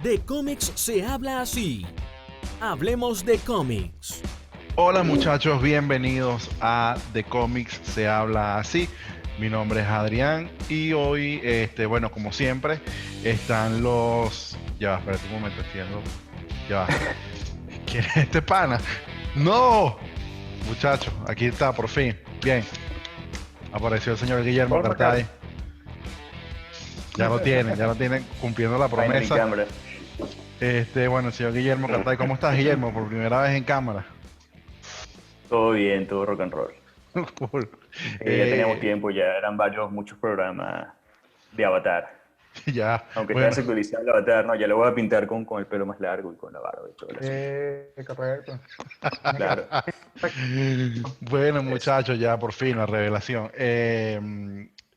De cómics se habla así. Hablemos de cómics. Hola muchachos, bienvenidos a The Comics Se Habla Así. Mi nombre es Adrián y hoy, bueno, como siempre, están los... Ya va, espérate un momento, estoy viendo... Ya va. ¿Quién es este pana? ¡No! Muchachos, aquí está, por fin. Bien. Apareció el señor Guillermo Hola, Cartay. Ya lo tienen cumpliendo la Finally promesa. cámara. Bueno, el señor Guillermo Cartay, ¿cómo estás, Guillermo? Por primera vez en cámara. Todo bien, todo rock and roll. Cool. Ya teníamos tiempo, ya eran muchos programas de Avatar. Ya, Aunque está bueno. desactualizado el Avatar, no, ya lo voy a pintar con el pelo más largo y con la barba y todo eso. Correcto. Claro. Bueno, Eso. muchachos, ya por fin la revelación.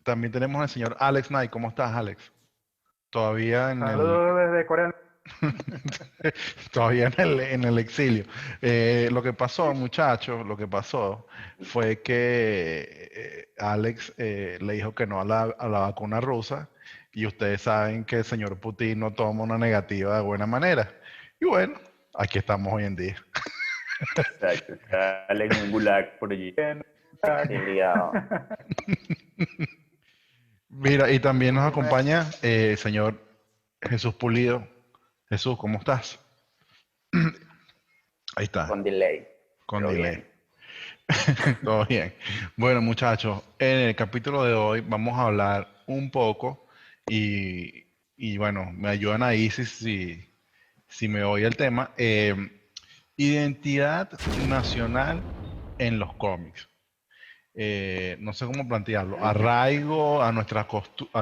También tenemos al señor Alex Knight. ¿Cómo estás, Alex? Todavía en el, Saludos desde Corea. todavía en el exilio. Lo que pasó, muchachos, lo que pasó fue que Alex le dijo que no a la vacuna rusa y ustedes saben que el señor Putin no toma una negativa de buena manera. Y bueno, aquí estamos hoy en día. Exacto. Está Alex en un gulag por allí. Exiliado. Mira, y también nos acompaña el señor Jesús Pulido. Jesús, ¿cómo estás? Ahí está, Con delay. con Pero delay. bien. Todo bien. Bueno, muchachos, en el capítulo de hoy vamos a hablar un poco y bueno, me ayudan ahí si me oye el tema. Identidad nacional en los cómics. No sé cómo plantearlo, arraigo a a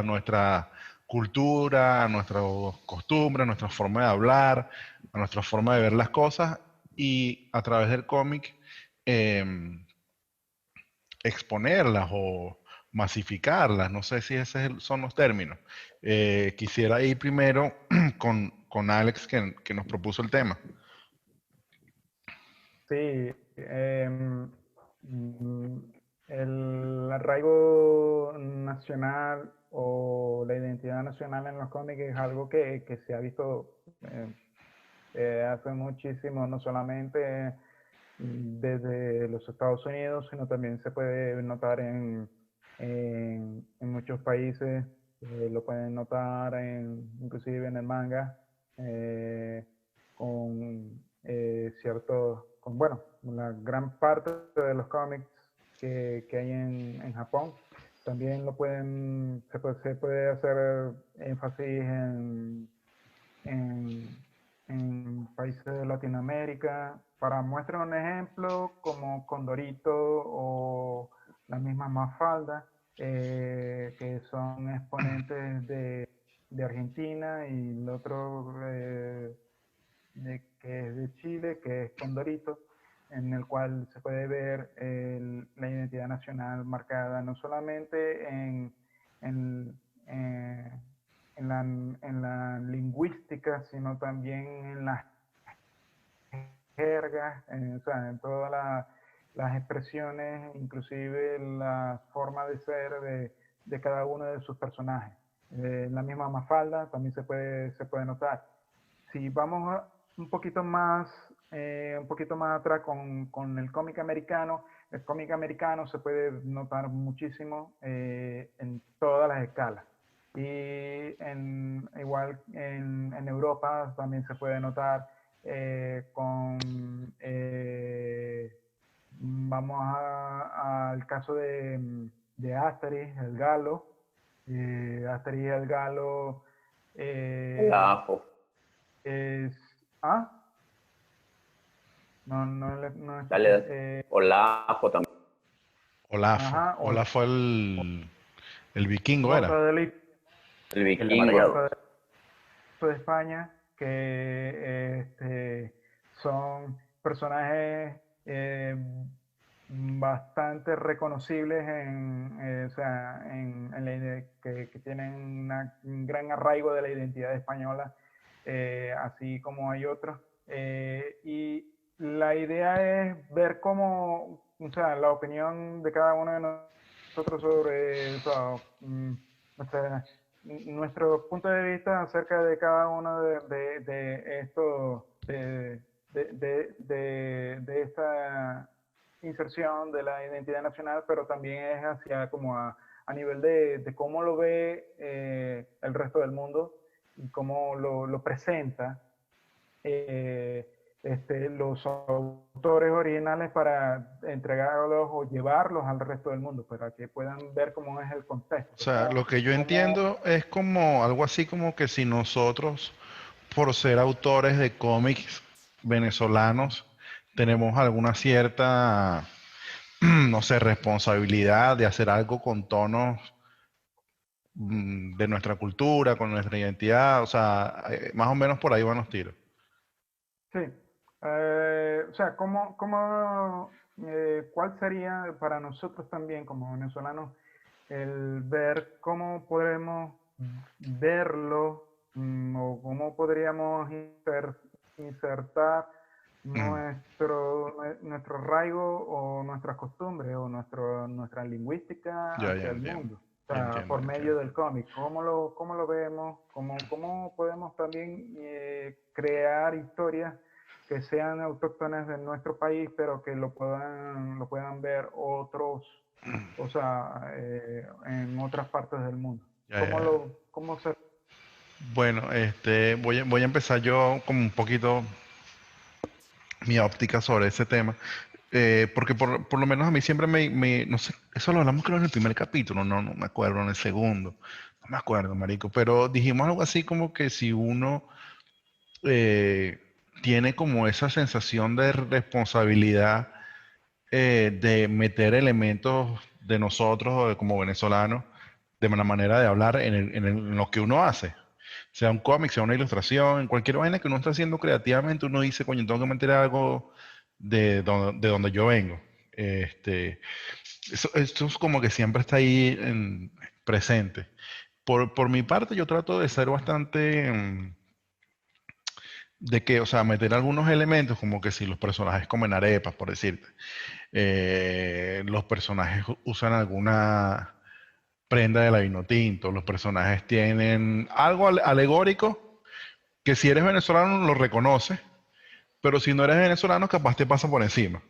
nuestra cultura, a nuestras costumbres, a nuestra forma de hablar, a nuestra forma de ver las cosas y a través del cómic em, exponerlas o masificarlas, no sé si esos son los términos. Quisiera ir primero con Alex que nos propuso el tema. Sí, mm, el arraigo nacional o la identidad nacional en los cómics es algo que se ha visto hace muchísimo, no solamente desde los Estados Unidos, sino también se puede notar en muchos países, lo pueden notar inclusive en el manga, eh, bueno, la gran parte de los cómics que hay en Japón. También se puede hacer énfasis en, en países de Latinoamérica. Para muestra un ejemplo, como Condorito o la misma Mafalda, que son exponentes de Argentina, y el otro que es de Chile, que es Condorito, en el cual se puede ver la identidad nacional marcada no solamente en, eh, en la lingüística, sino también en las jergas, o sea, en todas las expresiones, inclusive la forma de ser de cada uno de sus personajes. La misma Mafalda también se puede notar. Si vamos un poquito más atrás con el cómic americano se puede notar muchísimo en todas las escalas. Y igual en Europa también se puede notar vamos al caso de Asterix, el Galo. Asterix, el Galo Ajo. es... ¿Ah? No Dale, escuché. dale. Olajo también. Olafo. Ajá, Olafo fue el vikingo, era. El El vikingo. Barça de España, que son personajes bastante reconocibles o sea, que tienen un gran arraigo de la identidad española, así como hay otros. Y la idea es ver cómo, o sea, la opinión de cada uno de nosotros sobre, o sea, nuestra nuestro punto de vista acerca de cada uno de estos, de esta inserción de la identidad nacional, pero también es hacia como a nivel de cómo lo ve el resto del mundo y cómo lo presenta los autores originales para entregarlos o llevarlos al resto del mundo, para que puedan ver cómo es el contexto. O sea, lo que yo Cómo, entiendo es como algo así como que si nosotros, por ser autores de cómics venezolanos, tenemos alguna cierta, no sé, responsabilidad de hacer algo con tonos de nuestra cultura, con nuestra identidad, o sea, más o menos por ahí van los tiros. sí. O sea, ¿cuál sería para nosotros también como venezolanos el ver cómo podemos verlo o cómo podríamos insertar Mm, nuestro arraigo o nuestras costumbres o nuestra lingüística ya, ya hacia el entiendo, mundo? O ya sea, entiendo, por ya medio entiendo. del cómic, cómo lo vemos? ¿Cómo podemos también crear historias que sean autóctonas de nuestro país, pero que lo puedan ver otros, o sea, en otras partes del mundo? Ya, ya, ya. ¿Cómo se... Bueno, voy a empezar yo como un poquito mi óptica sobre ese tema. Porque por lo menos a mí siempre no sé, eso lo hablamos creo en el primer capítulo, no me acuerdo, en el segundo, no me acuerdo, marico, pero dijimos algo así como que si uno eh, tiene como esa sensación de responsabilidad de meter elementos de nosotros o como venezolanos de una manera de hablar en lo que uno hace. Sea un cómic, sea una ilustración, en cualquier vaina que uno está haciendo creativamente, uno dice, coño, tengo que meter algo de donde yo vengo. Esto es como que siempre está ahí presente. Por mi parte, yo trato de ser bastante, de que, o sea, meter algunos elementos, como que si los personajes comen arepas, por decirte, los personajes usan alguna prenda de la vino tinto, los personajes tienen algo alegórico que si eres venezolano lo reconoces, pero si no eres venezolano capaz te pasa por encima,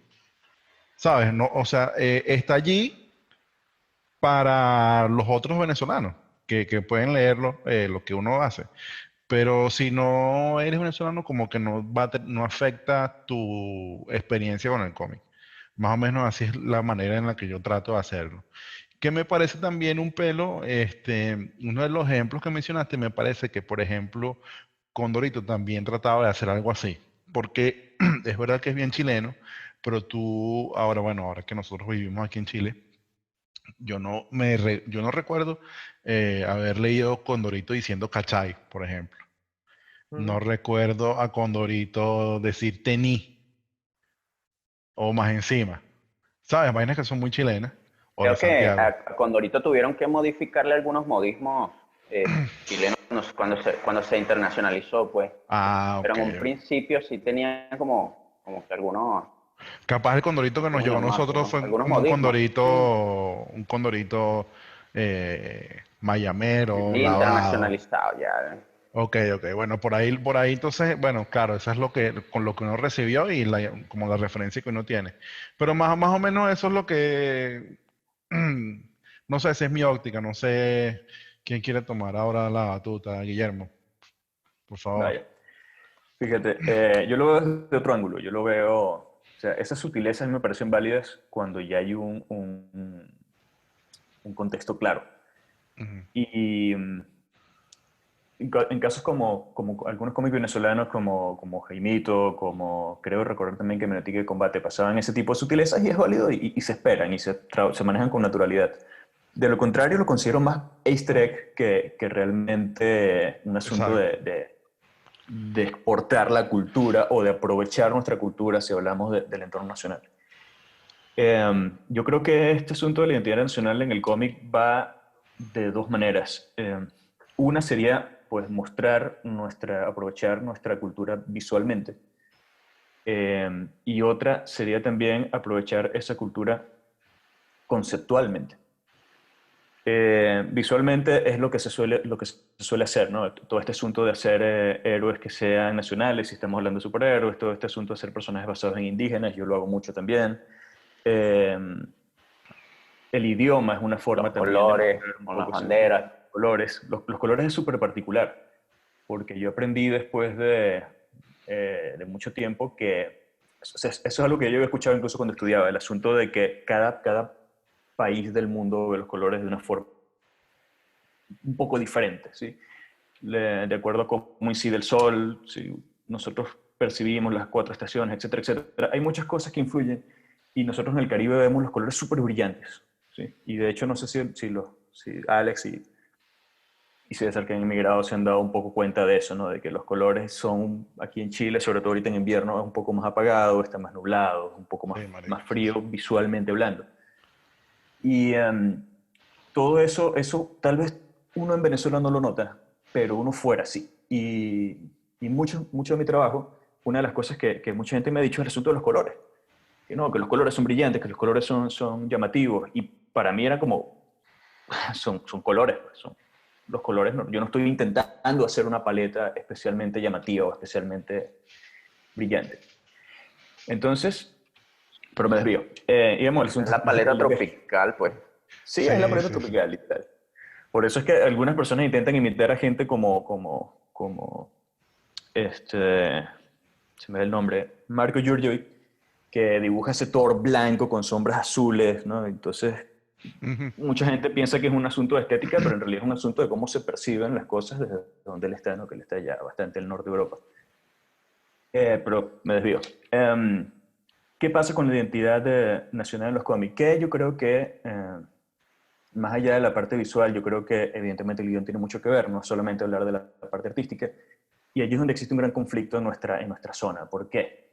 ¿sabes? No, o sea, está allí para los otros venezolanos que pueden leerlo, lo que uno hace. Pero si no eres venezolano, como que no afecta tu experiencia con el cómic. Más o menos así es la manera en la que yo trato de hacerlo. Que me parece también un pelo, uno de los ejemplos que mencionaste, me parece que, por ejemplo, Condorito también trataba de hacer algo así. Porque es verdad que es bien chileno, pero tú, ahora, bueno, ahora que nosotros vivimos aquí en Chile, yo no recuerdo haber leído Condorito diciendo cachai, por ejemplo. No Ujú. recuerdo a Condorito decir tení o más encima. ¿Sabes? Vainas que son muy chilenas. O de Creo que Santiago. a Condorito tuvieron que modificarle algunos modismos chilenos cuando se internacionalizó, pues. Ah, Pero ok. en un principio sí tenía como que Capaz el Condorito que nos llegó a coño, nosotros fue algunos como modismos. un Condorito mayamero, Bien lavado. internacionalizado ya. Ok. Bueno, por ahí entonces, bueno, claro, eso es con lo que uno recibió y como la referencia que uno tiene. Pero más o menos eso es lo que, no sé, esa es mi óptica, no sé quién quiere tomar ahora la batuta, Guillermo, por favor. Vaya. Fíjate, yo lo veo desde otro ángulo. Yo lo veo, o sea, esas sutilezas a mí me parecen válidas cuando ya hay un contexto claro. Ujú. Y en casos como algunos cómics venezolanos, como Jaimito, como creo recordar también que Menotique de Combate, pasaban ese tipo de sutilezas y es válido y se esperan y se manejan con naturalidad. De lo contrario, lo considero más easter egg que realmente un asunto Exacto. de exportar la cultura o de aprovechar nuestra cultura si hablamos del entorno nacional. Yo creo que este asunto de la identidad nacional en el cómic va de dos maneras. Una sería pues aprovechar nuestra cultura visualmente. Y otra sería también aprovechar esa cultura conceptualmente. Visualmente es lo que se suele hacer, ¿no? Todo este asunto de hacer héroes que sean nacionales, si estamos hablando de superhéroes, todo este asunto de hacer personajes basados en indígenas, yo lo hago mucho también. Eh, el idioma es una forma Los también colores, de mostrar un con las poco banderas. colores. Los colores es súper particular, porque yo aprendí después de mucho tiempo que eso es algo que yo había escuchado incluso cuando estudiaba, el asunto de que cada país del mundo ve los colores de una forma un poco diferente, ¿sí? De acuerdo a cómo incide el sol, si nosotros percibimos las 4 estaciones, etcétera, etcétera. Hay muchas cosas que influyen y nosotros en el Caribe vemos los colores súper brillantes, ¿sí? Y de hecho no sé si Alex y César, que han emigrado, se han dado un poco cuenta de eso, ¿no? De que los colores son, aquí en Chile, sobre todo ahorita en invierno, es un poco más apagado, está más nublado, un poco Sí, marico, más frío, visualmente hablando. Y todo eso tal vez uno en Venezuela no lo nota, pero uno fuera sí. Y mucho de mi trabajo, una de las cosas que mucha gente me ha dicho es el asunto de los colores. Que no, que los colores son brillantes, que los colores son llamativos. Y para mí era como, son colores, pues, son los colores. Yo no estoy intentando hacer una paleta especialmente llamativa o especialmente brillante. Entonces, pero me desvío. Íbamos al Es asunto la paleta del- tropical, pues. Sí, es la paleta sí. tropical y tal. Por eso es que algunas personas intentan imitar a gente se me da el nombre, Marco Giorgiovic, que dibuja ese Thor blanco con sombras azules, ¿no? Entonces, Ujú. mucha gente piensa que es un asunto de estética, pero en realidad es un asunto de cómo se perciben las cosas desde donde él está, ¿no? Que él está ya bastante al norte de Europa. Pero me desvío. ¿Qué pasa con la identidad nacional en los cómics? Que yo creo que más allá de la parte visual, yo creo que evidentemente el guión tiene mucho que ver, no solamente hablar de la parte artística, y allí es donde existe un gran conflicto en nuestra zona. ¿Por qué?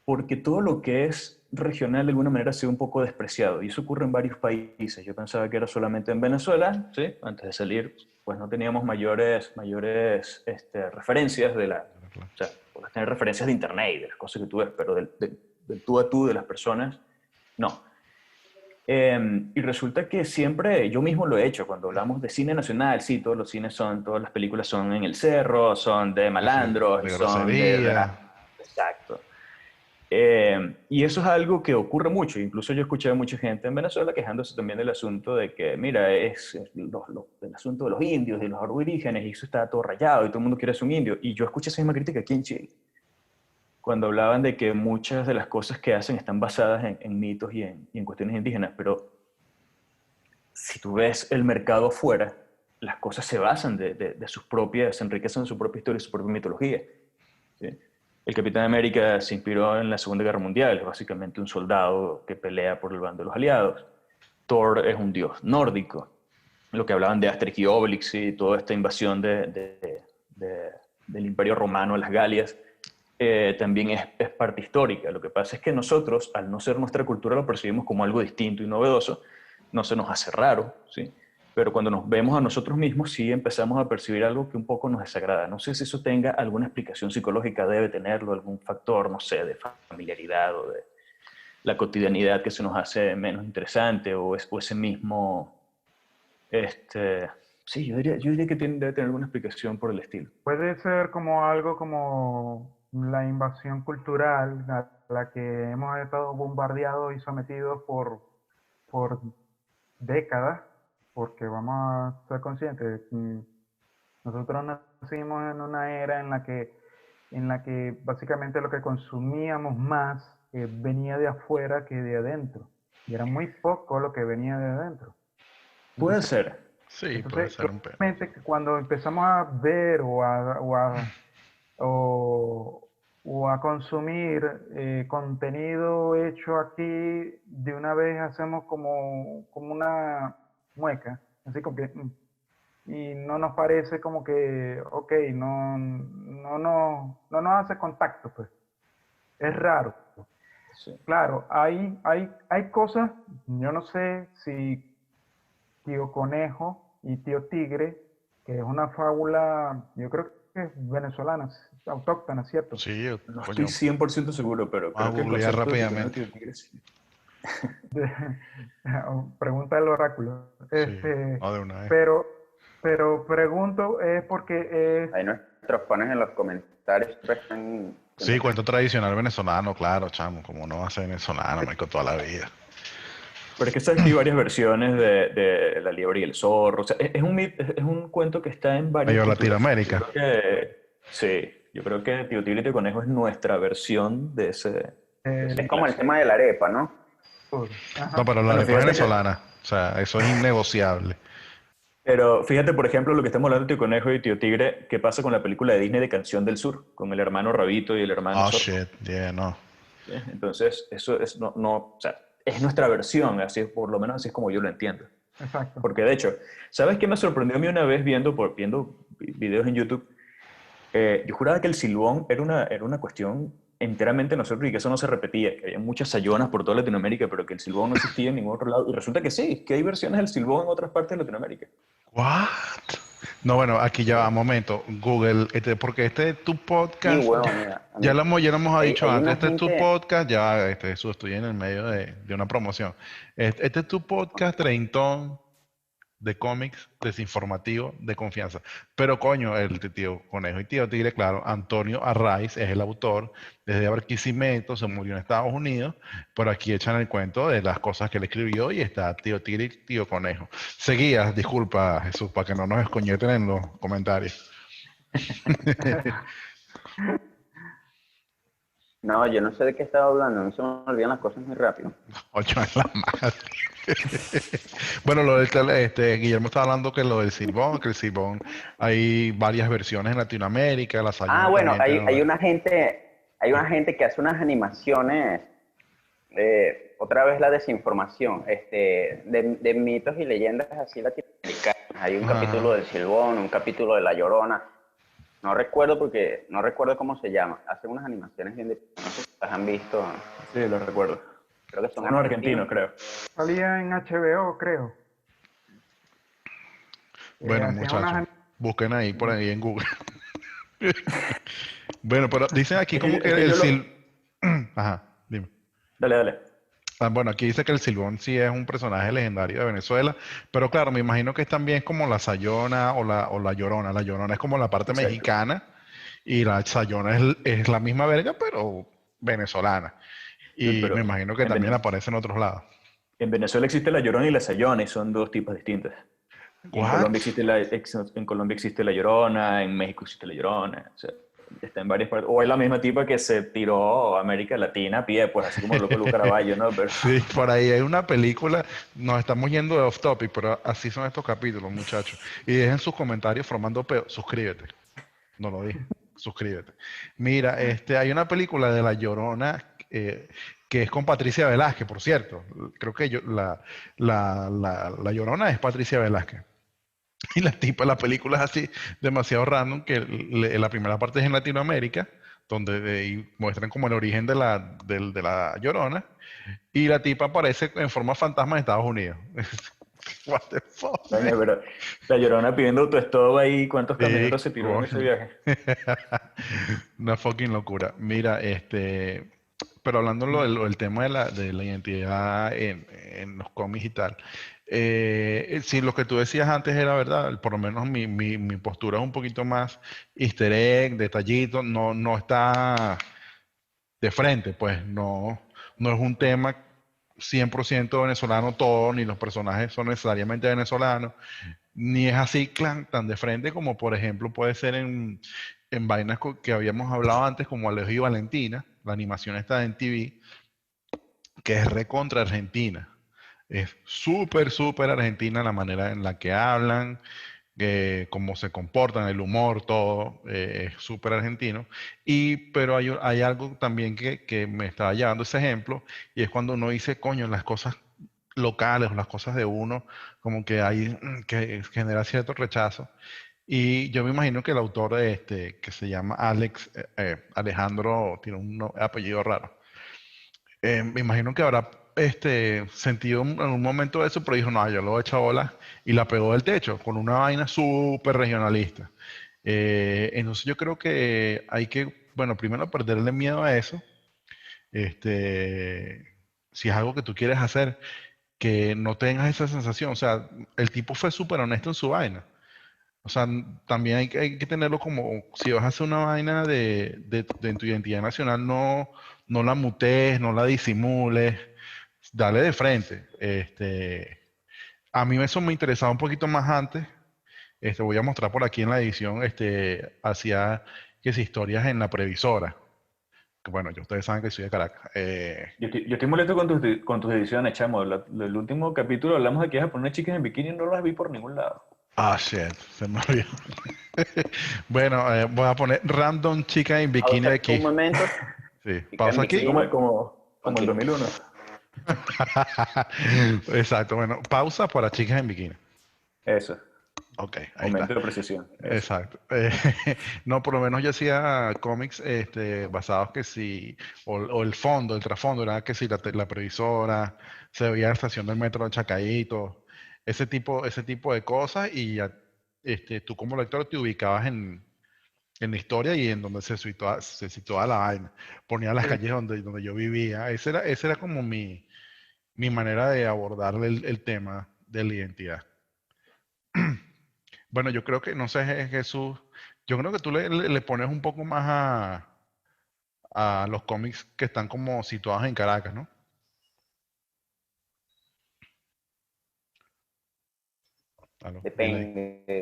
Porque todo lo que es regional de alguna manera ha sido un poco despreciado, y eso ocurre en varios países. Yo pensaba que era solamente en Venezuela, ¿sí? Antes de salir, pues no teníamos mayores referencias o sea, puedes tener referencias de internet y de las cosas que tú ves, pero del tú a tú de las personas, no. Y resulta que siempre, yo mismo lo he hecho, cuando hablamos de cine nacional, sí, todas las películas son en el cerro, son de Sí, sí, malandros, y de son grosería. Exacto. Y eso es algo que ocurre mucho, incluso yo escuché a mucha gente en Venezuela quejándose también del asunto de que, mira, el asunto de los indios, de los aborígenes, y eso está todo rayado, y todo el mundo quiere ser un indio, y yo escuché esa misma crítica aquí en Chile cuando hablaban de que muchas de las cosas que hacen están basadas en mitos y en cuestiones indígenas, pero si tú ves el mercado afuera, las cosas se basan de sus propias, se enriquecen de su propia historia y su propia mitología, ¿sí? El Capitán América se inspiró en la Segunda Guerra Mundial, es básicamente un soldado que pelea por el bando de los aliados. Thor es un dios nórdico. Lo que hablaban de Asterix y Obelix y toda esta invasión del Imperio Romano a las Galias, también es parte histórica. Lo que pasa es que nosotros, al no ser nuestra cultura, lo percibimos como algo distinto y novedoso, no se nos hace raro, ¿sí? Pero cuando nos vemos a nosotros mismos, sí empezamos a percibir algo que un poco nos desagrada. No sé si eso tenga alguna explicación psicológica, debe tenerlo, algún factor, no sé, de familiaridad o de la cotidianidad que se nos hace menos interesante, o ese mismo, sí, yo diría que debe tener alguna explicación por el estilo. Puede ser como algo como la invasión cultural a la que hemos estado bombardeados y sometidos por décadas, porque vamos a ser conscientes, nosotros nacimos en una era en la que básicamente lo que consumíamos más venía de afuera que de adentro, y era muy poco lo que venía de adentro. Puede Entonces, ser. Sí, puede entonces, ser un pelo. claramente que cuando empezamos a ver o, o a consumir contenido hecho aquí, de una vez hacemos como una mueca, así como que, y no nos parece como que, ok, no nos hace contacto, pues, es raro. Sí. Claro, hay cosas, yo no sé si Tío Conejo y Tío Tigre, que es una fábula, yo creo que es venezolana, autóctona, ¿cierto? Sí, No estoy coño, 100% seguro, pero vamos a creo que el googlear concepto de Tío Conejo y rápidamente. Tío Tigre sí. Pregunta del oráculo. Sí, no de una vez. Pero pregunto es porque es... Ahí nuestros panes en los comentarios siempre están... Sí, cuento tradicional venezolano, claro, chamo, como no va a ser venezolano, marico, toda la vida. Pero es que sabes que hay varias versiones de La liebre y el zorro. O sea, es un cuento que está en varias Medio culturas. Latinoamérica. Sí, yo creo que Tío Tigre y Tío Conejo es nuestra versión de ese Es como el clásico. tema de la arepa, ¿no? No, Ajá. pero la Bueno, arepa es fíjate venezolana. O sea, eso es innegociable. pero fíjate, por ejemplo, lo que estamos hablando de Tío Conejo y Tío Tigre, ¿qué pasa con la película de Disney de Canción del Sur? Con el hermano Rabito y el hermano Oh, Zorro. shit, yeah, no. ¿Sí? Entonces, eso es, o sea, es nuestra versión, así, por lo menos así es como yo lo entiendo. Exacto. Porque de hecho, ¿sabes qué me sorprendió a mí una vez viendo videos en YouTube? Yo juraba que el silbón era una cuestión enteramente nosotros y que eso no se repetía, que había muchas sayonas por toda Latinoamérica, pero que el silbón no existía en ningún otro lado. Y resulta que sí, que hay versiones del silbón en otras partes de Latinoamérica. What? No, bueno, aquí ya va, momento. Google, porque este es tu Sí, podcast. huevón, mira. A mí, Ya lo hemos dicho hay antes, una este es tu gente... podcast, ya, Jesús, estoy en el medio de una promoción. Este es tu podcast treintón de cómics, desinformativo, de confianza. Pero coño, el de Tío Conejo y Tío Tigre, claro, Antonio Arraiz es el autor, desde Barquisimeto, se murió en Estados Unidos, pero aquí echan el cuento de las cosas que él escribió y está Tío Tigre y Tío Conejo. Seguías, disculpa Jesús, para que no nos escoñeten en los comentarios. No, yo no sé de qué estaba hablando, no se me olvidan las cosas muy rápido. Ocho en la madre. Bueno, Guillermo estaba hablando que lo del Silbón, que el Silbón hay varias versiones en Latinoamérica, la Ah, Sayona bueno, también tiene hay una gente que hace unas animaciones, otra vez la desinformación, de mitos y leyendas así latinoamericanas. Hay un capítulo Ah, del Silbón, un capítulo de La Llorona. No recuerdo cómo se llama. Hacen unas animaciones bien no sé si las han visto. Sí, lo recuerdo. Creo que son Son unos argentinos. argentinos, creo. Salía en HBO, creo. bueno, Hacían unas... muchachos, busquen ahí por ahí en Google. Bueno, pero dicen aquí Es que, como que es que el yo lo... Sil... Ajá, dime. Dale, dale. Ah, bueno, aquí dice que el Silbón sí es un personaje legendario de Venezuela, pero claro, me imagino que es también como la Sayona o la Llorona. La Llorona es como la parte Exacto. mexicana y la Sayona es la misma verga, pero venezolana. Dude, Y me pero imagino que también aparece en otros lados. En Venezuela existe la Llorona y la Sayona y son dos tipos distintos. Y ¿What? En Colombia existe la Llorona, en México existe la Llorona. O sea, está en varias partes. O es la misma tipa que se tiró a América Latina a pie, pues así como el loco Lu Caraballo, ¿no? Pero, Sí, por ahí hay una película, nos estamos yendo de off topic, pero así son estos capítulos, muchachos. Y dejen sus comentarios formando peo. Suscríbete. No lo dije. Suscríbete. Mira, hay una película de La Llorona que es con Patricia Velázquez, por cierto. Creo que la Llorona es Patricia Velázquez. Y la tipa, la película es así, demasiado random, que la primera parte es en Latinoamérica, donde y muestran como el origen de la Llorona, y la tipa aparece en forma fantasma en Estados Unidos. What the fuck, man? coño, pero la Llorona pidiendo tu stop ahí, ¿cuántos Sí, camioneros se tiró en ese coño. viaje? Una fucking locura. Mira, pero hablando del tema de la identidad en los cómics y tal, si lo que tú decías antes era verdad, por lo menos mi postura es un poquito más easter egg, detallito, no está de frente, pues no es un tema 100% venezolano todo, ni los personajes son necesariamente venezolanos, ni es así tan de frente como por ejemplo puede ser en vainas que habíamos hablado antes, como Alejo y Valentina, la animación está en TV, que es recontra argentina. Es súper, súper argentina la manera en la que hablan, cómo se comportan, el humor, todo es súper argentino. Pero hay algo también que me estaba llevando ese ejemplo, y es cuando uno dice, coño, las cosas locales o las cosas de uno, como que hay que genera cierto rechazo. Y yo me imagino que el autor de que se llama Alejandro, tiene un apellido raro. Me imagino que habrá sentido en un momento eso, pero dijo, no, yo lo he hecho bola y la pegó del techo con una vaina súper regionalista. Entonces yo creo que hay que, bueno, primero perderle miedo a eso, este, si es algo que tú quieres hacer, que no tengas esa sensación. O sea, el tipo fue súper honesto en su vaina. O sea, también hay que tenerlo como, si vas a hacer una vaina de tu identidad nacional, no la mutees, no la disimules, dale de frente. A mí eso me interesaba un poquito más antes. Voy a mostrar por aquí en la edición, hacía que si historias en la previsora. Que bueno, ustedes saben que soy de Caracas. Yo estoy molesto con tus ediciones, chamo. El último capítulo hablamos de que ibas a poner chicas en bikini y no las vi por ningún lado. Shit, se me olvidó. Bueno, voy a poner random chica en bikini Pausa aquí. un momento. Sí, Chica pausa en aquí. Así bikini. como el 2001. Exacto, bueno, pausa para chicas en bikini. Eso, Ok, ahí momento está. de precisión. Eso. Exacto. No, por lo menos yo hacía cómics basados que si, o el fondo, el trasfondo, era que si la previsora, se veía la estación del metro de Chacaíto, ese tipo de cosas, y ya, tú como lector te ubicabas en la historia y en donde se situaba la vaina. Ponía las calles donde yo vivía. Esa era como mi manera de abordar el tema de la identidad. Bueno, yo creo que, no sé, Jesús, yo creo que tú le pones un poco más a los cómics que están como situados en Caracas, ¿no? Dile ahí.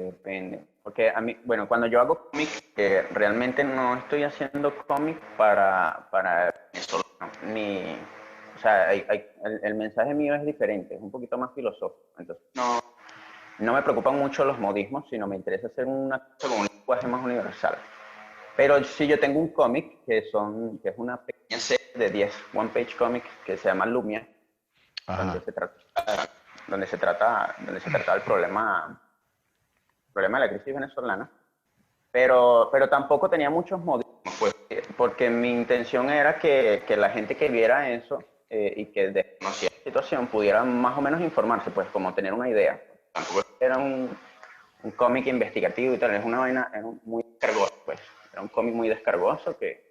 Depende. Porque a mí, bueno, cuando yo hago cómics, realmente no estoy haciendo cómics para venezolanos, ni, o sea, el mensaje mío es diferente, es un poquito más filosófico. Entonces, no me preocupan mucho los modismos, sino me interesa hacer una cosa con un lenguaje más universal. Pero sí, yo tengo un cómic que es una pequeña serie de 10 one-page cómics que se llama Lumia, donde Ajá. se trata del problema de la crisis venezolana, pero tampoco tenía muchos modismos, pues, porque mi intención era que la gente que viera eso y que desconocía la situación pudiera más o menos informarse, pues como tener una idea. Tampoco era un cómic investigativo y tal, es una vaina, muy descargoso, pues, era un cómic muy descargoso que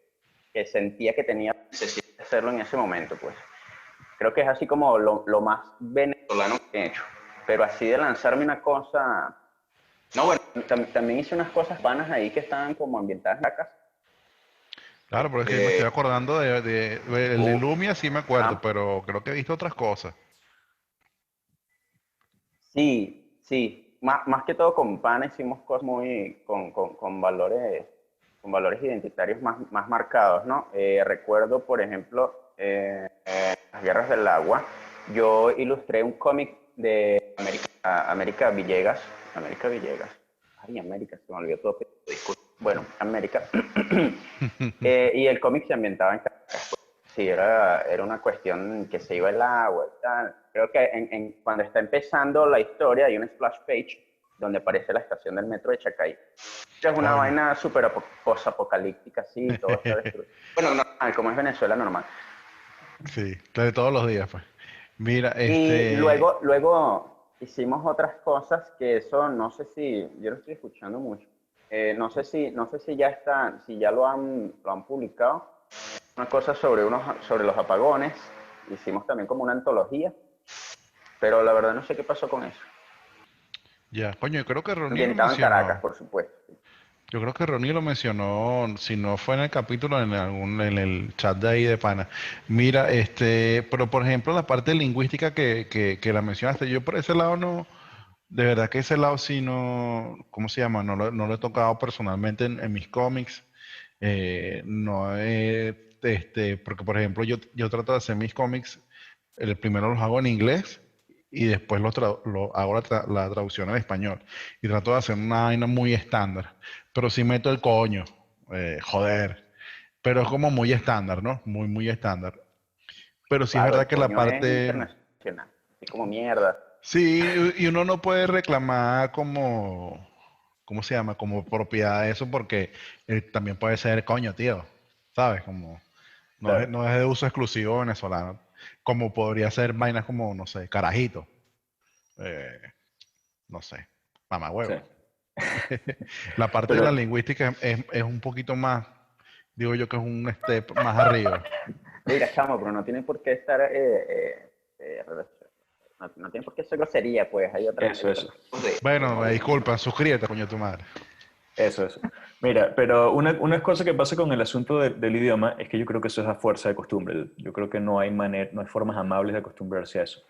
sentía que tenía necesidad de hacerlo en ese momento, pues. Creo que es así como lo más venezolano que he hecho. Pero así de lanzarme una cosa... No, bueno, también hice unas cosas panas ahí que estaban como ambientadas en la casa. Claro, pero es que me estoy acordando el de Uf, Lumia, sí me acuerdo, ah, pero creo que he visto otras cosas. sí. Más que todo con pana hicimos cosas muy... con valores identitarios más marcados, ¿no? Recuerdo, por ejemplo, Las Guerras del Agua. Yo ilustré un cómic de América Villegas. América Villegas. Ay, América, se me olvidó todo. Disculpe. Bueno, América. Y el cómic se ambientaba en Caracas. Sí, era una cuestión que se iba el agua y tal. Creo que cuando está empezando la historia hay un splash page donde aparece la estación del metro de Chacay. Es una Coño. vaina súper post-apocalíptica, sí, todo está destruido. Bueno, normal, como es Venezuela, normal. Sí, la de todos los días, pues. Mira, Y luego hicimos otras cosas que eso, no sé si, yo lo estoy escuchando mucho. No sé si ya está, si ya lo han publicado. Una cosa sobre los apagones. Hicimos también como una antología, pero la verdad no sé qué pasó con eso. ya, coño, yo creo que Ronnie lo Ambientado en Caracas, mencionó. por supuesto. Yo creo que Ronnie lo mencionó, si no fue en el capítulo, en el chat de ahí de pana. Mira, pero por ejemplo, la parte lingüística que la mencionaste, yo por ese lado no, de verdad que ese lado sí no, ¿cómo se llama? No lo he tocado personalmente en mis cómics. No porque por ejemplo, yo trato de hacer mis cómics, el primero los hago en inglés y después hago la traducción al español. Y trato de hacer una vaina muy estándar. Pero sí meto el coño, joder. Pero es como muy estándar, ¿no? Muy, muy estándar. Pero sí es Claro, verdad el que la coño es parte... internacional. Así como mierda. Sí, y uno no puede reclamar como... ¿Cómo se llama? Como propiedad de eso porque también puede ser coño, tío. ¿Sabes? Como... Claro. No es de uso exclusivo venezolano. Como podría ser vainas como, no sé, carajito. eh, no sé, mamá Sí. huevo. La parte de la Pero, lingüística es un poquito más, digo yo que es un step más arriba. Mira, chamo, pero no tiene por qué estar... no tiene por qué ser grosería, pues. Hay otras... Eso. Bueno, me disculpa, suscríbete, coño, tu madre. Eso. Mira, pero una cosa que pasa con el asunto del idioma es que yo creo que eso es a fuerza de costumbre. Yo creo que no hay formas amables de acostumbrarse a eso.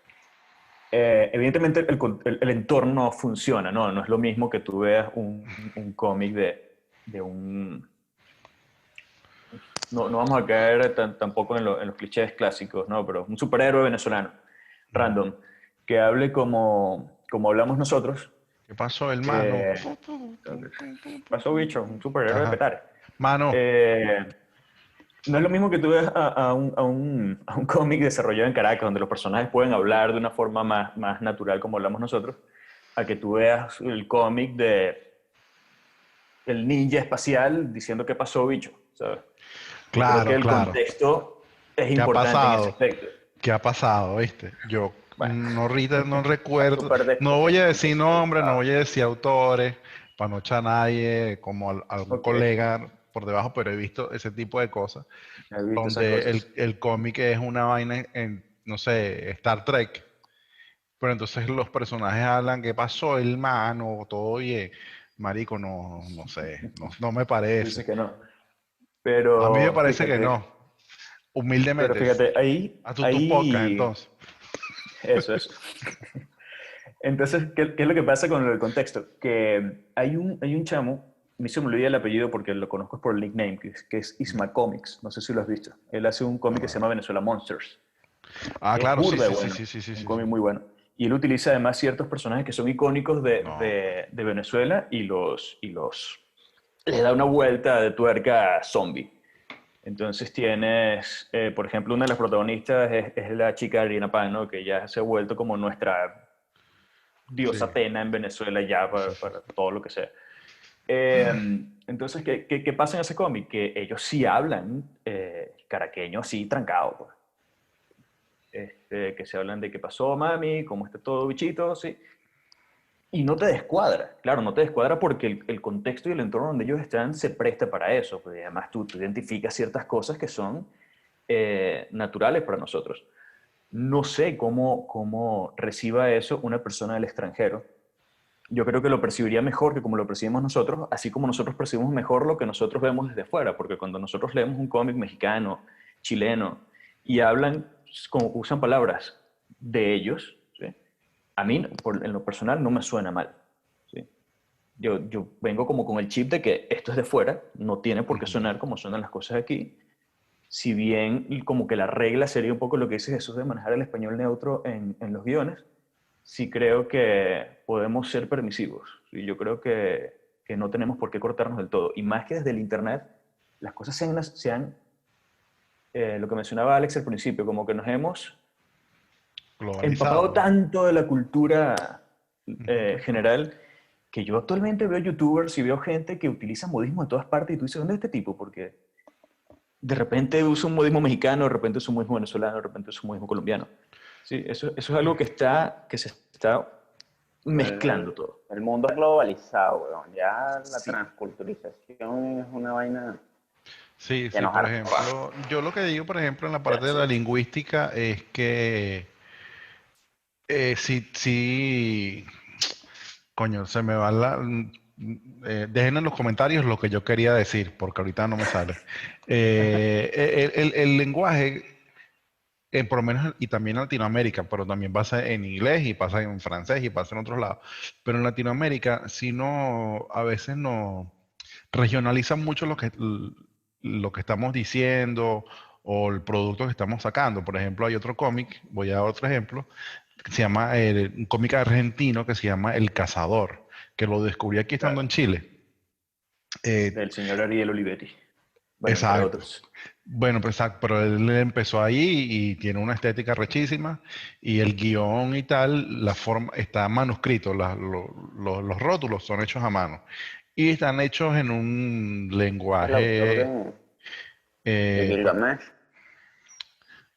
Evidentemente el entorno funciona, ¿no? No es lo mismo que tú veas un cómic de un... No vamos a caer tampoco en los clichés clásicos, ¿no? Pero un superhéroe venezolano, random, que hable como hablamos nosotros. ¿Qué pasó, hermano? Pasó bicho, un superhéroe de Ajá. Petare. Mano, No es lo mismo que tú ves a un cómic desarrollado en Caracas, donde los personajes pueden hablar de una forma más natural como hablamos nosotros, a que tú veas el cómic de el ninja espacial diciendo qué pasó bicho, ¿sabes? Yo creo que el contexto es ¿Qué ha importante en ese pasado? aspecto. ¿Qué ha pasado, viste? Yo Bueno, no recuerdo, súper no voy a decir nombres, no descontextualizado. voy a decir autores, para no echar a nadie como algún ok, colega por debajo, pero he visto ese tipo de cosas, he visto esas donde cosas. el cómic es una vaina en, no sé, Star Trek, pero entonces los personajes hablan, ¿qué pasó, hermano? Todo bien. Marico, no sé, no me Tú parece. dices que no. A mí me parece que no, Pero humildemente. fíjate, A tu podcast, entonces. eso. Entonces, ¿qué es lo que pasa con el contexto? Que hay un chamo, a mí se me olvida el apellido porque lo conozco por el nickname, que es Isma Comics, no sé si lo has visto. Él hace un cómic que se llama Venezuela Monsters. Ah, Es claro, sí, burda de sí, sí, bueno, sí, sí, sí, un sí, sí. cómic muy bueno. Y él utiliza además ciertos personajes que son icónicos No. de Venezuela y le da una vuelta de tuerca zombie. Entonces tienes, por ejemplo, una de las protagonistas es la chica Irina Pan, ¿no? Que ya se ha vuelto como nuestra Sí, diosa Atena en Venezuela ya sí, para todo lo que sea. Eh, entonces, ¿qué pasa en ese cómic? Que ellos sí hablan caraqueño así trancado, pues. Que se hablan de qué pasó, mami, cómo está todo, bichito, sí. Y no te descuadra, claro, no te descuadra porque el contexto y el entorno donde ellos están se presta para eso, porque además tú identificas ciertas cosas que son naturales para nosotros. No sé cómo reciba eso una persona del extranjero. Yo creo que lo percibiría mejor que como lo percibimos nosotros, así como nosotros percibimos mejor lo que nosotros vemos desde fuera, porque cuando nosotros leemos un cómic mexicano, chileno, y usan palabras de ellos, ¿sí? A mí, en lo personal, no me suena mal. ¿Sí? Yo vengo como con el chip de que esto es de fuera, no tiene por qué sonar como suenan las cosas aquí. Si bien como que la regla sería un poco lo que dice Jesús de manejar el español neutro en los guiones, sí creo que podemos ser permisivos. Y yo creo que no tenemos por qué cortarnos del todo. Y más que desde el Internet, las cosas lo que mencionaba Alex al principio, como que nos hemos empapado globalizado. tanto de la cultura general que yo actualmente veo youtubers y veo gente que utiliza modismo de todas partes y tú dices, ¿dónde es este tipo? Porque de repente usa un modismo mexicano, de repente usa un modismo venezolano, de repente usa un modismo colombiano. Sí, eso es algo que se está mezclando todo. El mundo es globalizado, weón. Ya la Sí. transculturización es una vaina Sí, que sí, nos por harta. ejemplo, yo lo que digo, por ejemplo, en la parte de la lingüística es que sí, coño, se me va dejen en los comentarios lo que yo quería decir, porque ahorita no me sale. El lenguaje, por lo menos, y también en Latinoamérica, pero también pasa en inglés y pasa en francés y pasa en otros lados. Pero en Latinoamérica, si no, a veces no regionalizan mucho lo que estamos diciendo o el producto que estamos sacando. Por ejemplo, hay otro cómic, voy a dar otro ejemplo, que se llama, un cómic argentino que se llama El Cazador, que lo descubrí aquí estando Claro, en Chile. Eh, del señor Ariel Olivetti. Bueno, entre exacto. otros. Bueno, pues exacto, pero él empezó ahí y tiene una estética rechísima y el guión y tal, la forma está manuscrito, los rótulos son hechos a mano y están hechos en un El autor lenguaje, de coño, Gilgamesh.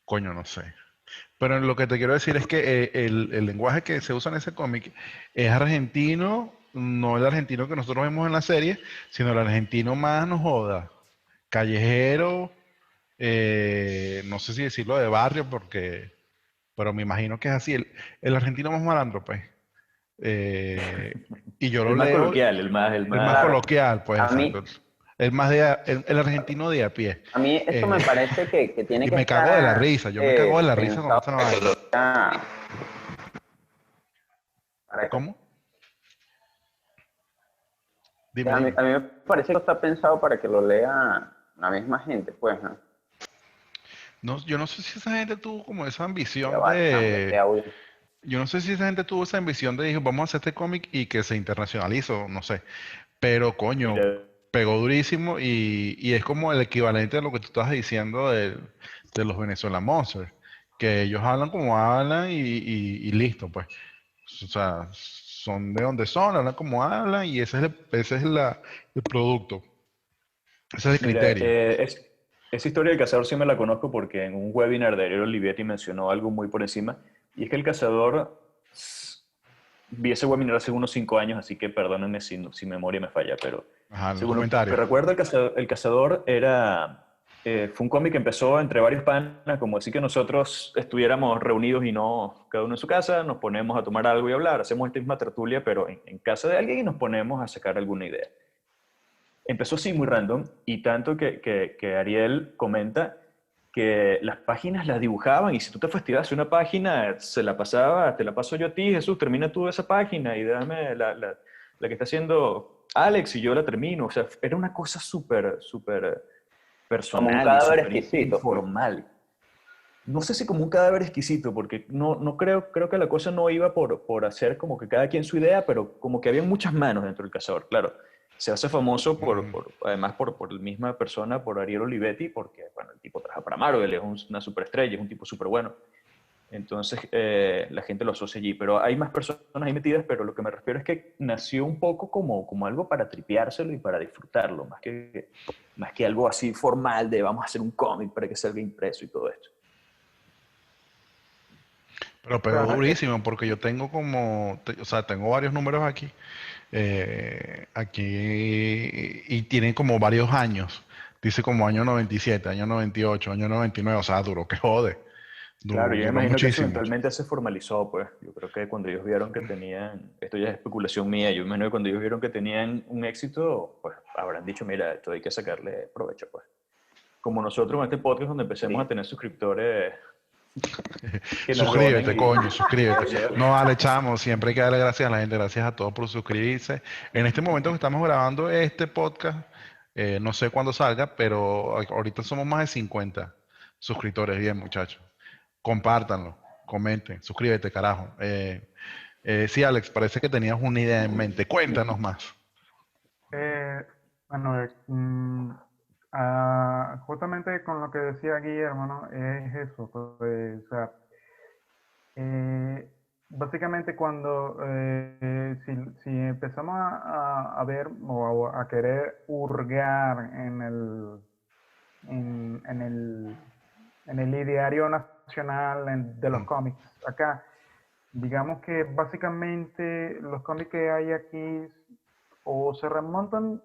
coño, no sé. Pero lo que te quiero decir es que el lenguaje que se usa en ese cómic es argentino, no el argentino que nosotros vemos en la serie, sino el argentino más, no joda, callejero, no sé si decirlo de barrio, pero me imagino que es así, el argentino más malandro, pues. Y yo lo El más leo, coloquial, el más Claro, coloquial, pues a exacto. mí, El argentino de a pie. a mí eso Eh, me parece que tiene y que me cago de la estar risa, yo me cago de la risa con pensado esa para que vaina. lo lea, ¿Cómo? Dime, dime. a mí me parece que está pensado para que lo lea la misma gente, pues, ¿no? No, yo no sé si esa gente tuvo como esa Ya ambición va, cambia este de... audio. Yo no sé si esa gente tuvo esa ambición de, dijo, vamos a hacer este cómic y que se internacionalice, no sé. Pero, coño, Mira, pegó durísimo y es como el equivalente a lo que tú estás diciendo de los Venezuela Monsters, que ellos hablan como hablan y listo, pues. O sea, son de donde son, hablan como hablan y ese es el producto, ese es el mira, criterio. esa historia del cazador sí me la conozco porque en un webinar de Ariel Olivetti mencionó algo muy por encima, y es que el cazador, vi ese webinar hace unos 5 años, así que perdónenme si memoria me falla, pero Ajá, en los según lo que comentarios. recuerdo, el cazador fue un cómic que empezó entre varios panas, como decir que nosotros estuviéramos reunidos y no cada uno en su casa, nos ponemos a tomar algo y hablar, hacemos esta misma tertulia, pero en casa de alguien, y nos ponemos a sacar alguna idea. Empezó así muy random, y tanto que Ariel comenta que las páginas las dibujaban, y si tú te fastidiabas una página, se la pasaba, te la paso yo a ti, Jesús, termina tú esa página y dame la que está haciendo Alex y yo la termino. O sea, era una cosa súper, súper Como un personal y cadáver súper exquisito, pues. informal. No sé si como un cadáver exquisito, porque no creo que la cosa no iba por hacer como que cada quien su idea, pero como que había muchas manos dentro del cazador. Claro, se hace famoso Ujú. además por la misma persona, por Ariel Olivetti, porque, bueno, el tipo trabaja para Marvel, es una superestrella, es un tipo súper bueno. Entonces, la gente lo asocia allí. Pero hay más personas ahí metidas, pero lo que me refiero es que nació un poco como algo para tripeárselo y para disfrutarlo, más que algo así formal de vamos a hacer un cómic para que salga impreso y todo esto. Pero O pegó sea, durísimo porque yo tengo o sea, tengo varios números aquí y tienen como varios años. Dice como año 97, año 98, año 99, o sea, duró que jode, Claro, yo me duró imagino que eso muchísimo. eventualmente se formalizó, pues. Yo creo que cuando ellos vieron que tenían, esto ya es especulación mía, yo me imagino que cuando ellos vieron que tenían un éxito, pues habrán dicho, mira, esto hay que sacarle provecho, pues. Como nosotros en este podcast, donde empecemos a tener suscriptores que nos donen Suscríbete, coño, suscríbete. video. No, vale, chamo, siempre hay que darle gracias a la gente, gracias a todos por suscribirse. En este momento que estamos grabando este podcast, no sé cuándo salga, pero ahorita somos más de 50 suscriptores. Bien, muchachos. Compártanlo, comenten, suscríbete, carajo. Sí, Alex, parece que tenías una idea en mente. Cuéntanos más. Eh, bueno, justamente con lo que decía Guillermo, ¿no? Es eso, pues, o sea, eh, básicamente cuando, si empezamos a ver o a querer hurgar en el ideario nacional de los Mm. cómics acá, digamos que básicamente los cómics que hay aquí o se remontan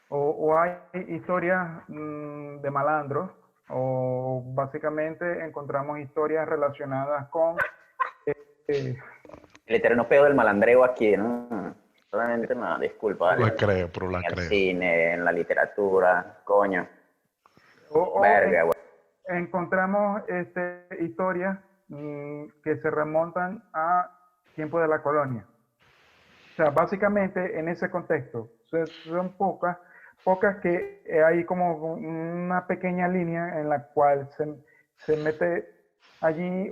o hay historias de malandros, o básicamente encontramos historias relacionadas con eh, El eterno pedo del malandreo aquí, ¿no? Solamente no, disculpa, La vale. creo, pero la En el creo. cine, en la literatura, coño. o Verga, güey. encontramos historias que se remontan a tiempos de la colonia. O sea, básicamente en ese contexto, son pocas que hay como una pequeña línea en la cual se mete allí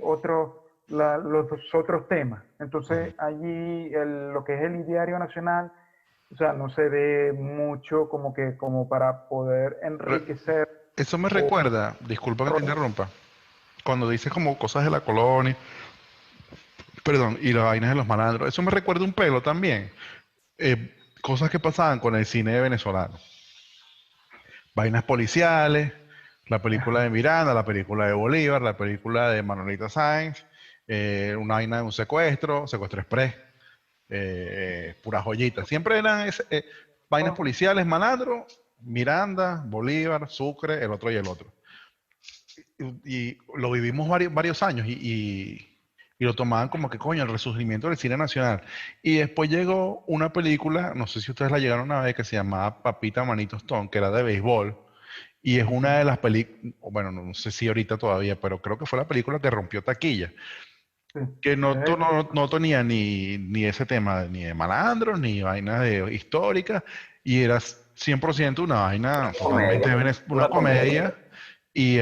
los otros temas. Entonces allí lo que es el ideario nacional, o sea, no se ve mucho como para poder Re- enriquecer Eso me o recuerda, disculpa que te interrumpa, cuando dices como cosas de la colonia, perdón, y las vainas de los malandros, eso me recuerda un pelo también. Cosas que pasaban con el cine venezolano. Vainas policiales, la película de Miranda, la película de Bolívar, la película de Manolita Sáenz, una vaina de un secuestro, secuestro express, pura joyita. Siempre eran vainas policiales, malandro, Miranda, Bolívar, Sucre, el otro y el otro. y lo vivimos varios años y lo tomaban como que coño, el resurgimiento del cine nacional. Y después llegó una película, no sé si ustedes la llegaron a ver, que se llamaba Papita Manito Stone, que era de béisbol. Y es una de las películas, bueno, no sé si ahorita todavía, pero creo que fue la película que rompió taquilla. Sí. Que no tenía ni ese tema ni de malandros, ni vainas históricas, y era 100% una vaina totalmente Comedia, una pura comedia. comedia, y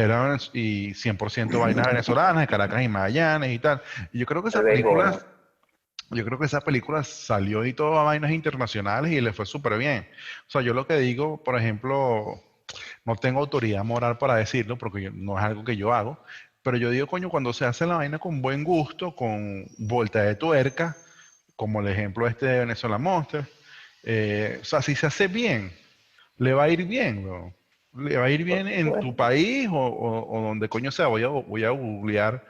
100% vainas venezolanas, de Caracas y Magallanes y tal. Y yo creo que El béisbol. esa película salió y todo a vainas internacionales y le fue súper bien. O sea, yo lo que digo, por ejemplo, no tengo autoridad moral para decirlo, porque no es algo que yo hago, pero yo digo, coño, cuando se hace la vaina con buen gusto, con vuelta de tuerca, como el ejemplo este de Venezuela Monster, o sea, si se hace bien, le va a ir bien, bro. Le va a ir bien en tu país o donde coño sea. Voy a googlear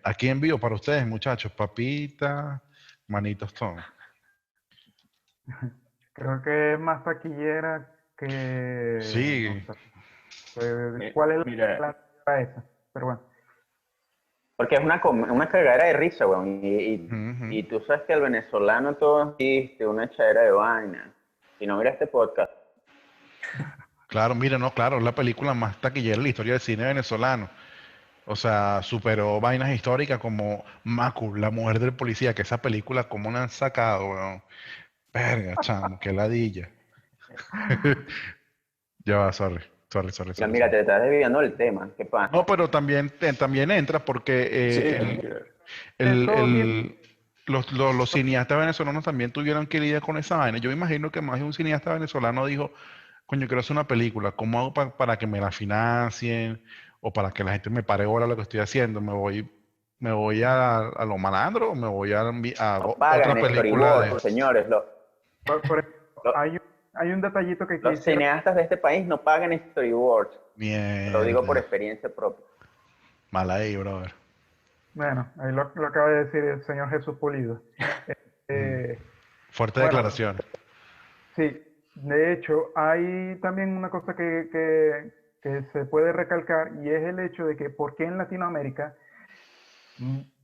aquí en vivo para ustedes, muchachos. Papita, Manito Stone. Creo que es más taquillera que... Sí. No sé. ¿Cuál es Mira, la esa? Pero bueno. Porque es una cagadera de risa, weón. Ujú. Y tú sabes que el venezolano todo es chiste, una echadera de vaina. Si no mira este podcast, Claro, mira, no, claro, es la película más taquillera de la historia del cine venezolano. O sea, superó vainas históricas como Macu, la mujer del policía, que esa película, ¿cómo la han sacado, weón? Verga, chamo, qué ladilla. Ya va, ya sorry. mira, te estás desviando del tema. ¿Qué pasa? No, pero también entra porque sí, Todo bien. los cineastas venezolanos también tuvieron que lidiar con esa vaina. Yo me imagino que más de un cineasta venezolano dijo, coño, quiero hacer una película, ¿cómo hago para que me la financien? O para que la gente me pare bola lo que estoy haciendo. ¿Me voy a lo malandro o me voy a No otra pagan película de storyboard, señores. Por ejemplo, Lo- hay un detallito que los quisiera... cineastas de este país no pagan storyboards. Lo digo por mierda? experiencia propia. Mala ahí, brother. Bueno, ahí lo acaba de decir el señor Jesús Pulido. Mm. Eh, Fuerte bueno, declaración. sí, de hecho, hay también una cosa que se puede recalcar y es el hecho de que por qué en Latinoamérica,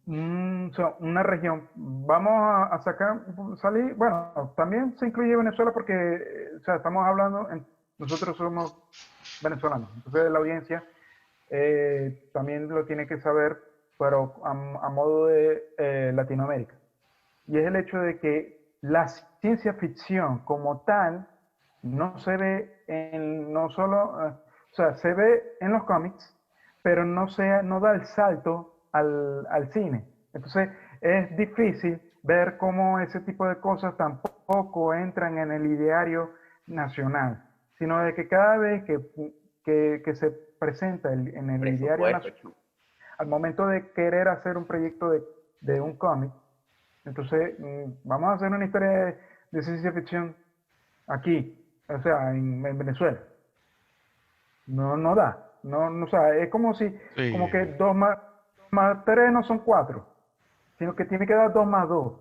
o sea, una región, vamos a salir, bueno, también se incluye Venezuela porque, o sea, estamos hablando, nosotros somos venezolanos, entonces la audiencia también lo tiene que saber, pero a modo de Latinoamérica. Y es el hecho de que la ciencia ficción como tal no se ve no solo, o sea, se ve en los cómics, pero no da el salto al cine. Entonces es difícil ver cómo ese tipo de cosas tampoco entran en el ideario nacional, sino de que cada vez que se presenta en el ideario Presupuesto, nacional, al momento de querer hacer un proyecto de un cómic, entonces vamos a hacer una historia de ciencia ficción aquí, o sea, en Venezuela. No da. O sea, es como como Sí. que 2 más 3 no son 4, sino que tiene que dar 2 más 2.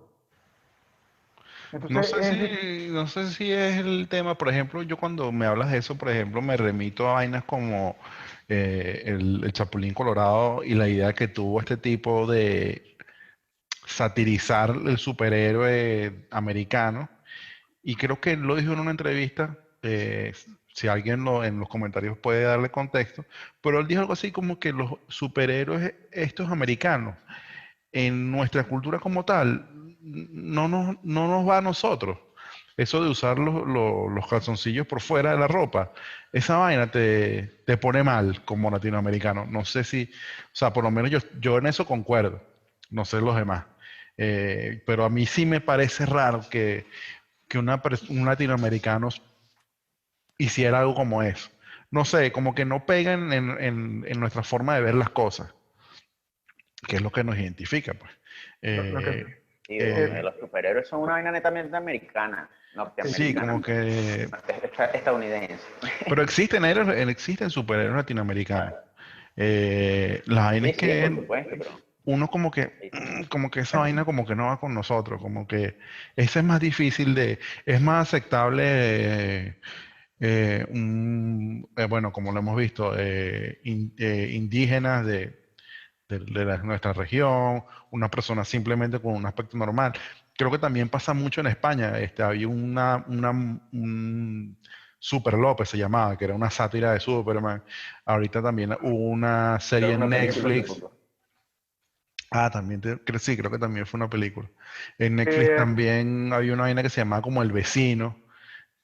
No Entonces sé si es el tema, por ejemplo, yo cuando me hablas de eso, por ejemplo, me remito a vainas como el Chapulín Colorado y la idea que tuvo este tipo de satirizar el superhéroe americano. Y creo que él lo dijo en una entrevista, si alguien en los comentarios puede darle contexto, pero él dijo algo así como que los superhéroes estos americanos en nuestra cultura como tal, no nos va a nosotros. Eso de usar los calzoncillos por fuera de la ropa, esa vaina te pone mal como latinoamericano. No sé si, o sea, por lo menos yo en eso concuerdo, no sé los demás. Pero a mí sí me parece raro que un latinoamericano hiciera algo como eso. No sé, como que no pega en nuestra forma de ver las cosas, que es lo que nos identifica, pues. lo que Eh, sí, eh, los superhéroes son una vaina netamente americana, sí, norteamericana, como que... estadounidense. Pero existen superhéroes latinoamericanos. La vaina Sí, es sí, por que supuesto, pero uno como que, sí, como que esa vaina como que no va con nosotros, como que ese es más difícil es más aceptable bueno, como lo hemos visto, indígenas de nuestra región, una persona simplemente con un aspecto normal. Creo que también pasa mucho en España. Había un Super López se llamaba, que era una sátira de Superman. Ahorita también hubo una Era serie en una película hace Netflix. poco. Ah, también, sí, creo que también fue una película. En Netflix Eh, también había una vaina que se llamaba como El Vecino,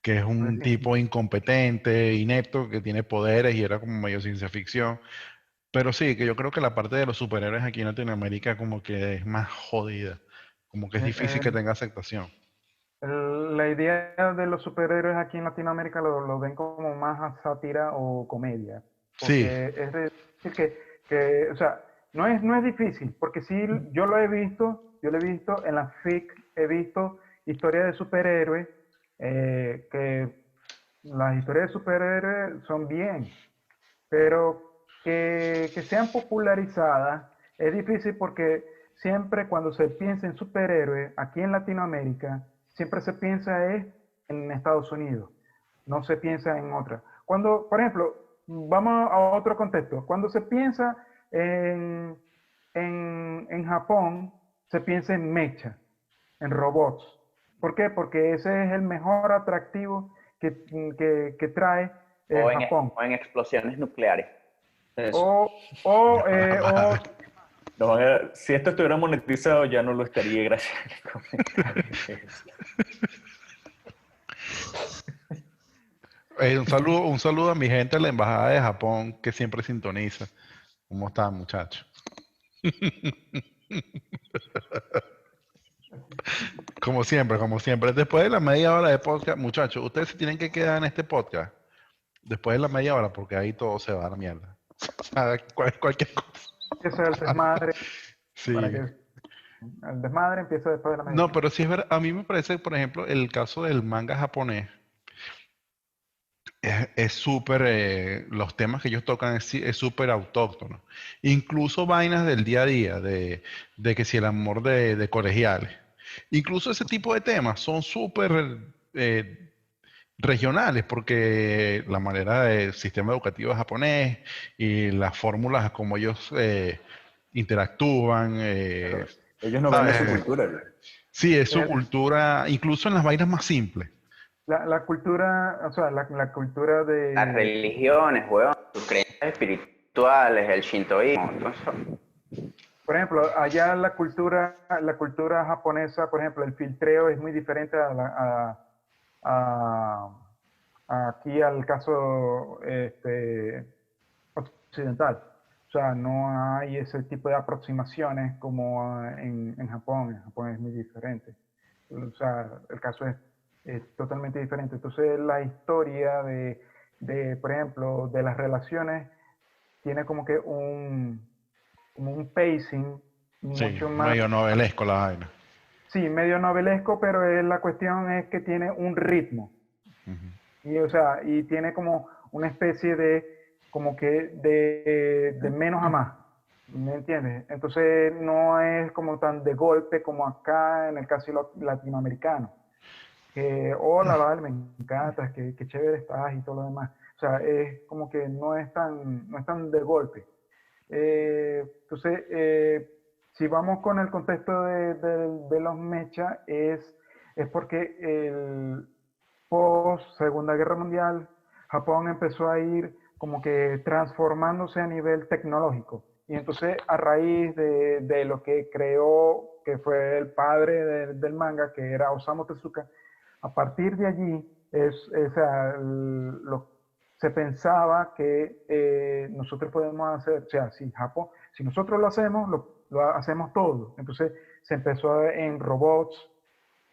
que es un sí. tipo incompetente, inepto, que tiene poderes y era como medio ciencia ficción. Pero sí, que yo creo que la parte de los superhéroes aquí en Latinoamérica como que es más jodida, como que es Eh, difícil que eh, tenga aceptación. la idea de los superhéroes aquí en Latinoamérica lo ven como más a sátira o comedia, Sí, porque es decir o sea, no es difícil, porque sí, yo lo he visto en la FIC, he visto historias de superhéroes, que las historias de superhéroes son bien, pero que sean popularizadas es difícil porque siempre cuando se piensa en superhéroes aquí en Latinoamérica, siempre se piensa es en Estados Unidos, no se piensa en otra. Cuando, por ejemplo, vamos a otro contexto, cuando se piensa en, en Japón, se piensa en mecha, en robots. ¿Por qué? Porque ese es el mejor atractivo que trae Japón. O en explosiones nucleares. O, Eso. o Si esto estuviera monetizado, ya no lo estaría, gracias al comentario. un saludo a mi gente de la Embajada de Japón que siempre sintoniza. ¿Cómo están, muchachos? Como siempre, como siempre. Después de la media hora de podcast, muchachos, ustedes se tienen que quedar en este podcast después de la media hora porque ahí todo se va a la mierda. O sea, cualquier cosa. empieza el desmadre, para que Sí. el desmadre empieza después de la No, media. pero sí es verdad. A mí me parece, por ejemplo, el caso del manga japonés es súper, los temas que ellos tocan es súper autóctono. Incluso vainas del día a día, de que si el amor de colegiales. Incluso ese tipo de temas son súper regionales, porque la manera del sistema educativo japonés y las fórmulas como ellos interactúan, Claro. Ellos no ven de su ¿sabes? cultura, güey. Sí, es su El- cultura, incluso en las vainas más simples. la cultura, o sea, la cultura Las de, religiones, weón, sus creencias espirituales, el shintoísmo, todo eso. por ejemplo, allá la cultura japonesa, por ejemplo, el filtreo es muy diferente aquí al caso occidental. O sea, no hay ese tipo de aproximaciones como en Japón. En Japón es muy diferente. O sea, el caso es totalmente diferente. Entonces, la historia por ejemplo, de las relaciones tiene como un pacing Sí, mucho más, medio novelesco la vaina. sí, medio novelesco, pero la cuestión es que tiene un ritmo. Ujú. Y, o sea, y tiene como una especie como que de menos a más, ¿me entiendes? Entonces no es como tan de golpe como acá en el caso latinoamericano, que hola, vale, me encantas, que chévere estás y todo lo demás. O sea, es como que no es tan de golpe. Entonces, si vamos con el contexto de los mecha, es porque post Segunda Guerra Mundial, Japón empezó a ir como que transformándose a nivel tecnológico. Y entonces, a raíz de lo que creó, que fue el padre del manga, que era Osamu Tezuka, a partir de allí, o sea, se pensaba que nosotros podemos hacer, o sea, si Japón, si nosotros lo hacemos, lo hacemos todo. Entonces se empezó en robots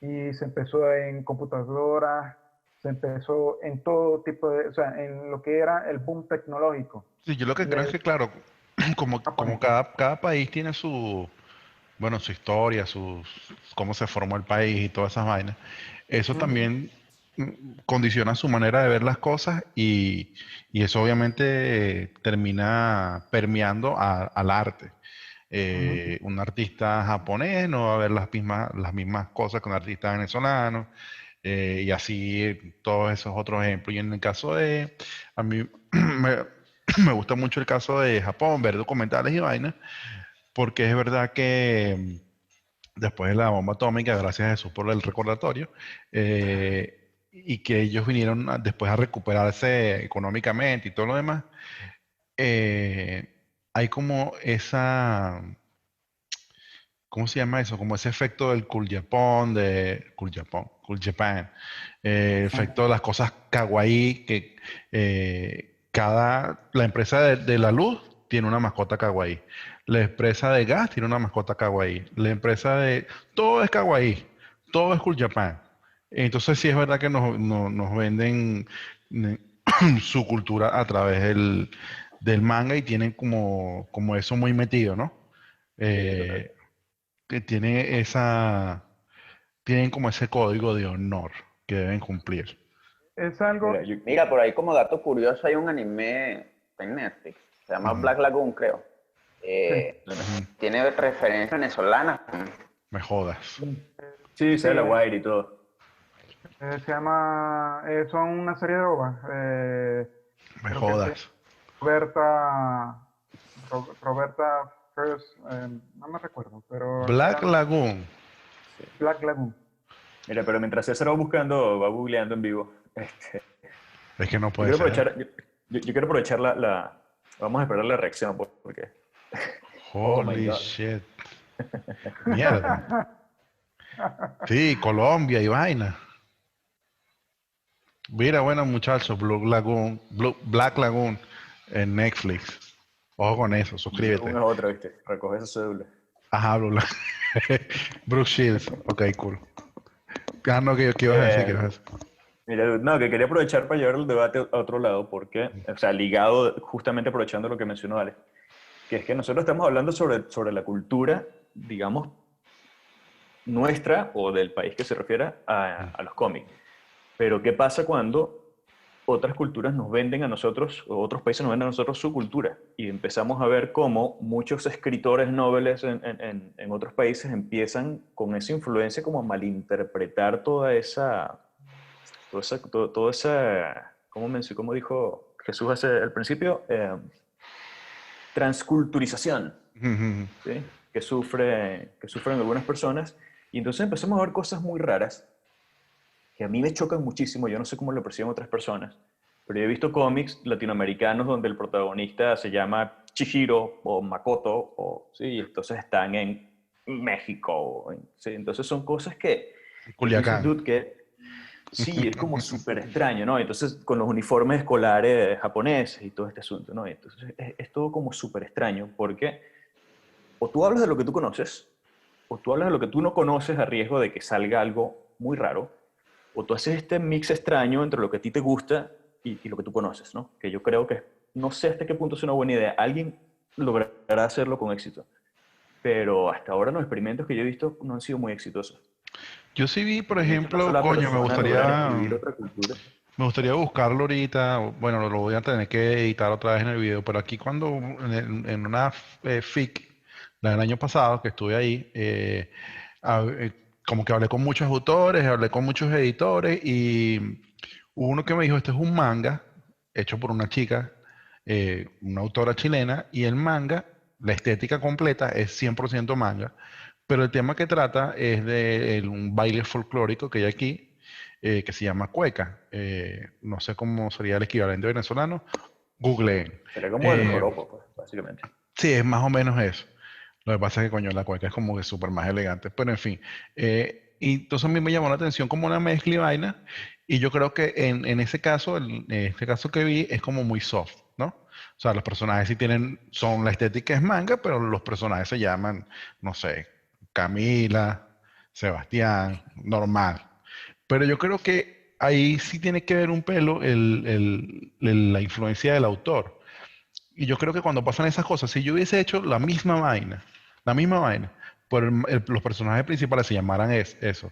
y se empezó en computadoras, se empezó en todo tipo o sea, en lo que era el boom tecnológico. Sí, yo lo que Y creo es el que, claro, como japonés. cada país tiene bueno, su historia, cómo se formó el país y todas esas vainas, eso Ujú, también condiciona su manera de ver las cosas y eso obviamente termina permeando al arte. ujú. Un artista japonés no va a ver las mismas cosas que un artista venezolano. y así todos esos otros ejemplos. Y en el caso de, a mí me, me gusta mucho el caso de Japón, ver documentales y vainas, porque es verdad que después de la bomba atómica, gracias a Jesús por el recordatorio, y que ellos vinieron después a recuperarse económicamente y todo lo demás, hay como esa, ¿cómo se llama eso? Como ese efecto del Cool Japan, efecto de las cosas kawaii, que la empresa de la luz tiene una mascota kawaii, la empresa de gas tiene una mascota kawaii, la empresa de... Todo es kawaii, todo es Cool Japan. Entonces sí es verdad que nos venden eh, su cultura a través del manga y tienen como eso muy metido, ¿no? Sí, total. Eh, que tienen como ese código de honor que deben cumplir. Es algo, Mira, yo, Mira, por ahí como dato curioso hay un anime en Netflix, se llama Ujú, Black Lagoon, creo. sí, ujú. Tiene referencias venezolanas. Me jodas, sí, sí, sale la Wire y todo. se llama, son una serie de ovas. me Creo que se jodas. Roberta, Roberta First, no me recuerdo, pero Black eran Lagoon. Sí. Black Lagoon. Mira, pero mientras César va buscando, va googleando en vivo, Es que no yo puede quiero ser. aprovechar, yo quiero aprovechar vamos a esperar la reacción, porque, oh my Holy God. shit. Mierda. Sí, Colombia y vaina. Mira, bueno, muchachos, Black Lagoon en Netflix. Ojo con eso, Black Lagoon suscríbete. es otra, ¿viste? Recoge esa cédula. Ajá, Brooke Shields. Ok, cool. Ah, no, ¿qué ibas a decir? ¿Qué ibas a Eh, decir? Mira, no, que quería aprovechar para llevar el debate a otro lado, porque, o sea, ligado, justamente aprovechando lo que mencionó Ale, que es que nosotros estamos hablando sobre la cultura, digamos, nuestra o del país que se refiera a los cómics. Pero ¿qué pasa cuando otras culturas nos venden a nosotros, o otros países nos venden a nosotros su cultura? Y empezamos a ver cómo muchos escritores noveles en otros países empiezan con esa influencia como a malinterpretar toda esa, ¿cómo dijo Jesús al principio? Transculturización, Ujú. ¿sí? Que sufren algunas personas. Y entonces empezamos a ver cosas muy raras que a mí me chocan muchísimo, yo no sé cómo lo perciben otras personas, pero yo he visto cómics latinoamericanos donde el protagonista se llama Chihiro o Makoto, o, sí, y entonces están en México, sí, entonces son cosas que tú dices, Culiacán. dude, que sí, es como súper extraño, ¿no? Entonces con los uniformes escolares japoneses y todo este asunto, ¿no? Entonces es todo como súper extraño, porque o tú hablas de lo que tú conoces, o tú hablas de lo que tú no conoces a riesgo de que salga algo muy raro, o tú haces este mix extraño entre lo que a ti te gusta y lo que tú conoces, ¿no? Que yo creo que no sé hasta qué punto es una buena idea. Alguien logrará hacerlo con éxito, pero hasta ahora los experimentos que yo he visto no han sido muy exitosos. Yo sí vi, por Y en este caso ejemplo, la coño, persona lograr escribir otra cultura. me gustaría buscarlo ahorita. Bueno, lo voy a tener que editar otra vez en el video, pero aquí cuando en una FIC, la del año pasado, que estuve ahí, como que hablé con muchos autores, hablé con muchos editores y hubo uno que me dijo, este es un manga hecho por una chica, una autora chilena, y el manga, la estética completa es 100% manga, pero el tema que trata es de un baile folclórico que hay aquí, que se llama cueca. No sé cómo sería el equivalente venezolano. Googleen. Sería como el Eh, joropo, pues, básicamente. sí, es más o menos eso. Lo que pasa es que, coño, la cueca es como que súper más elegante. Pero en fin. Y entonces a mí me llamó la atención como una mezcla y vaina. Y yo creo que en ese caso, en este caso que vi, es como muy soft, ¿no? O sea, los personajes sí la estética es manga, pero los personajes se llaman, no sé, Camila, Sebastián, normal. Pero yo creo que ahí sí tiene que ver un pelo la influencia del autor. Y yo creo que cuando pasan esas cosas, si yo hubiese hecho la misma vaina, pero los personajes principales se llamaran eso,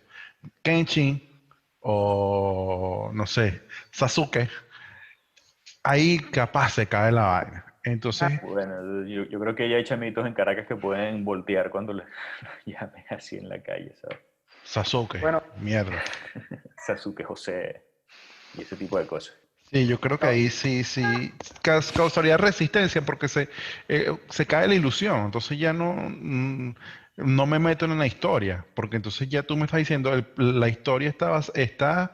Kenshin o no sé, Sasuke, ahí capaz se cae la vaina. Entonces, Bueno, yo creo que ya hay chamitos en Caracas que pueden voltear cuando les llamen así en la calle, ¿sabes? Sasuke. Bueno, Mierda. Sasuke José y ese tipo de cosas. Sí, yo creo que ahí sí causaría resistencia porque se cae la ilusión. Entonces ya no me meto en la historia, porque entonces ya tú me estás diciendo, la historia está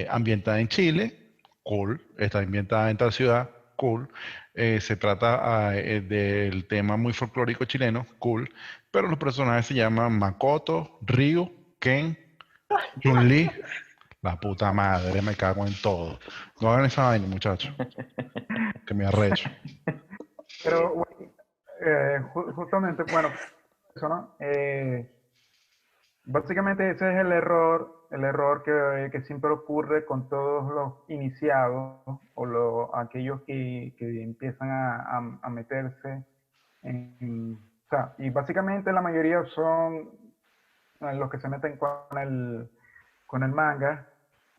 ambientada en Chile, cool, está ambientada en tal ciudad, cool. Se trata del tema muy folclórico chileno, cool, pero los personajes se llaman Makoto, Ryu, Ken, Chun-Li. La puta madre, me cago en todo. No hagan esa vaina, muchachos, que me arrecho. Pero justamente, bueno, eso, ¿no? Básicamente ese es el error que siempre ocurre con todos los iniciados o aquellos que empiezan a meterse o sea, y básicamente la mayoría son los que se meten con el manga,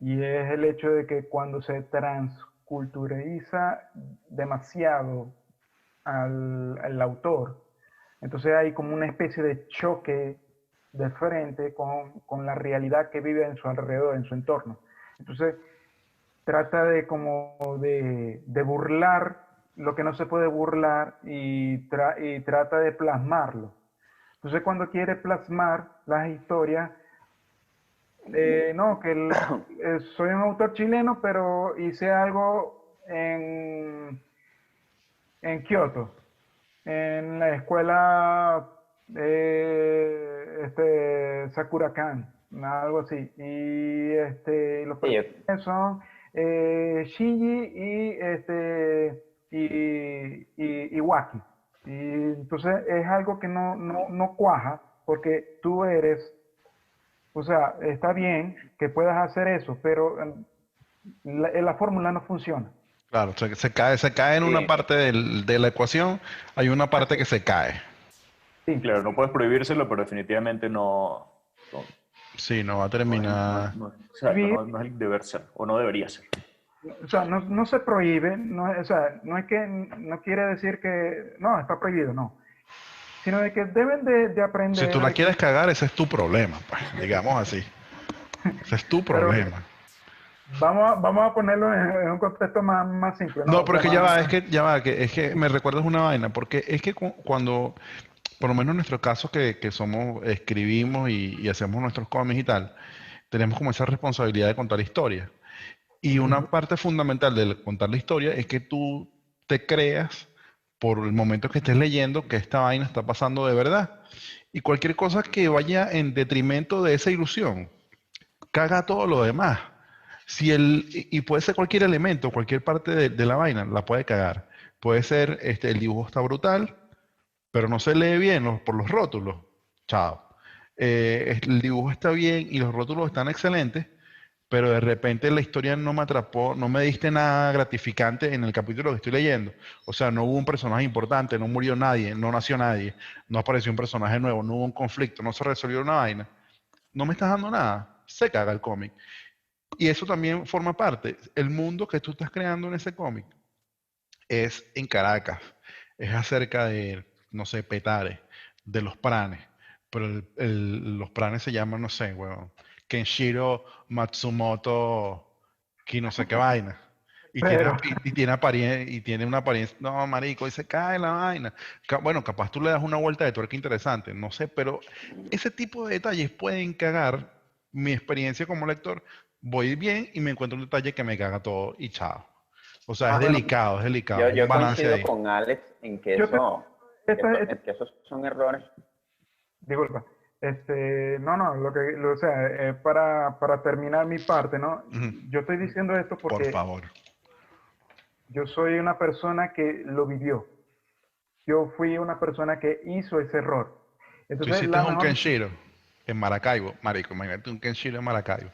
y es el hecho de que cuando se transculturaliza demasiado al autor, entonces hay como una especie de choque de frente con la realidad que vive en su alrededor, en su entorno. Entonces trata de burlar lo que no se puede burlar y trata de plasmarlo. Entonces cuando quiere plasmar las historias, no, soy un autor chileno, pero hice algo en Kioto, en la escuela Sakura-kan, algo así. Y los Sí, personajes son Shinji y Waki. Y entonces es algo que no cuaja, porque tú eres, o sea, está bien que puedas hacer eso, pero la fórmula no funciona. Claro, se cae en una sí. parte de la ecuación, hay una parte que se cae. Sí, Claro, no puedes prohibírselo, pero definitivamente no, Sí, no va a no es, terminar. exacto, no es el deber ser, o no debería ser. o sea, no se prohíbe, o sea, no es que no quiere decir que no, está prohibido, no, sino de que deben de Si tú aprender la de que, quieres cagar, ese es tu problema, pues, digamos así. Ese es tu pero problema. vamos a ponerlo en un contexto más simple, ¿no? No, O pero sea, es que ya va, es que me recuerdas una vaina, porque es que cuando, por lo menos en nuestro caso que somos, escribimos y hacemos nuestros cómics y tal, tenemos como esa responsabilidad de contar historias. Y una parte fundamental de contar la historia es que tú te creas por el momento que estés leyendo que esta vaina está pasando de verdad. Y cualquier cosa que vaya en detrimento de esa ilusión, caga todo lo demás. Y puede ser cualquier elemento, cualquier parte de la vaina, la puede cagar. Puede ser, el dibujo está brutal, pero no se lee bien por los rótulos. Chao. El dibujo está bien y los rótulos están excelentes, pero de repente la historia no me atrapó, no me diste nada gratificante en el capítulo que estoy leyendo. O sea, no hubo un personaje importante, no murió nadie, no nació nadie, no apareció un personaje nuevo, no hubo un conflicto, no se resolvió una vaina. No me estás dando nada, se caga el cómic. Y eso también forma parte. El mundo que tú estás creando en ese cómic es en Caracas, es acerca de, no sé, Petare, de los pranes. Pero los pranes se llaman, no sé, weón, Kenshiro Matsumoto, que no sé qué vaina. Y tiene, pero, y tiene una apariencia, no, marico, y se cae la vaina. Bueno, capaz tú le das una vuelta de tuerca interesante, no sé, pero ese tipo de detalles pueden cagar mi experiencia como lector. Voy bien y me encuentro un detalle que me caga todo y chao. O sea, es Bueno, delicado, es delicado, yo, es un yo balance coincido ahí. con Alex en que yo te, que esos son errores. disculpa, no, o sea, para terminar mi parte, ¿no? Ujú. Yo estoy diciendo esto Por porque favor. yo soy una persona que lo vivió. Yo fui una persona que hizo ese error. Tú Entonces, hiciste la un mejor, Kenshiro en Maracaibo, marico, imagínate un Kenshiro en Maracaibo.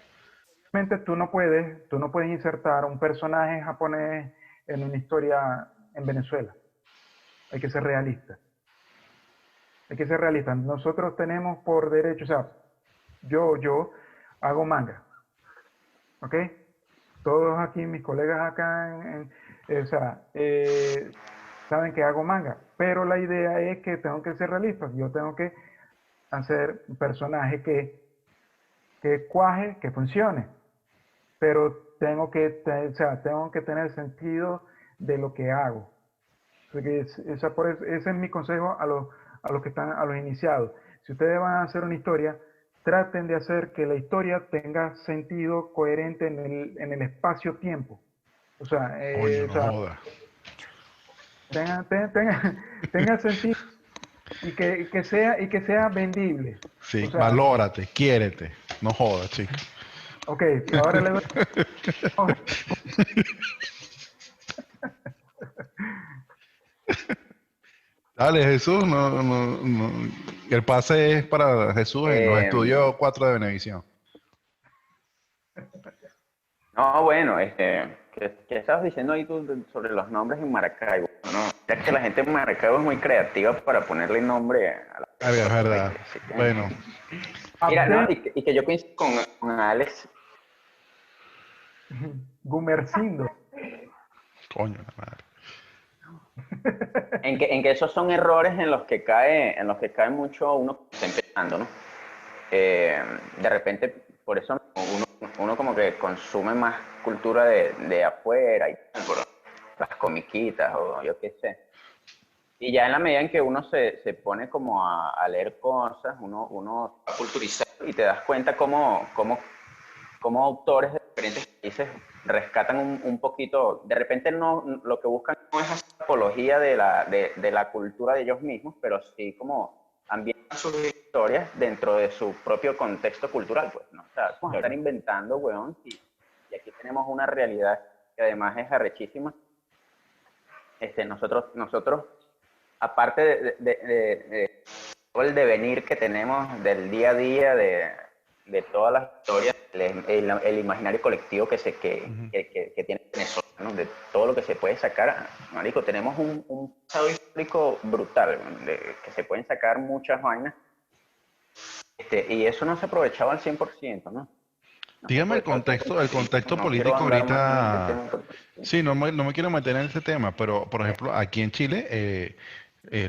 realmente tú no puedes insertar un personaje japonés en una historia en Venezuela. Hay que ser realista. Hay que ser realista. Nosotros tenemos por derecho, o sea, yo hago manga, ¿ok? Todos aquí, mis colegas acá, o sea, saben que hago manga, pero la idea es que tengo que ser realista. Yo tengo que hacer un personaje que cuaje, que funcione, pero tengo que tener sentido de lo que hago. Ese es mi consejo a los que están, a los iniciados. Si ustedes van a hacer una historia, traten de hacer que la historia tenga sentido coherente en el espacio-tiempo. O sea, Coño, no joda. tenga sentido y que sea vendible. Sí, O sea, valórate, quiérete. No jodas, chico. ok, ahora le doy. Dale, Jesús, el pase es para Jesús en los Eh, estudios 4 de Venevisión. no, bueno, ¿qué estabas diciendo ahí tú sobre los nombres en Maracaibo? No, es que la gente en Maracaibo es muy creativa para ponerle nombre a las Ah, es cosas, verdad. ¿viste? Así que- Bueno, Mira, ¿no? Abdel Y que yo coincido con Alex. Gumersindo. coño, la madre. En que esos son errores en los que cae mucho uno que está empezando, ¿no? De repente, por eso uno como que consume más cultura de afuera y tal, por las comiquitas o yo qué sé. Y ya en la medida en que uno se pone como a leer cosas, uno va a culturizar y te das cuenta cómo autores de diferentes países rescatan un poquito, de repente no, lo que buscan no es apología de la cultura de ellos mismos, pero sí como ambientan sus historias dentro de su propio contexto cultural, pues, ¿no? O sea, como están inventando, weón, y aquí tenemos una realidad que además es arrechísima. Nosotros aparte de todo el devenir que tenemos del día a día, de todas las historias, el imaginario colectivo que tiene Venezuela, ¿no? De todo lo que se puede sacar, marico, tenemos un pasado histórico brutal, que se pueden sacar muchas vainas, y eso no se aprovechaba al 100%, ¿no? Dígame el contexto No quiero político andar más en ese ahorita. tema. Sí, no me quiero meter en ese tema, pero por ejemplo, aquí en Chile,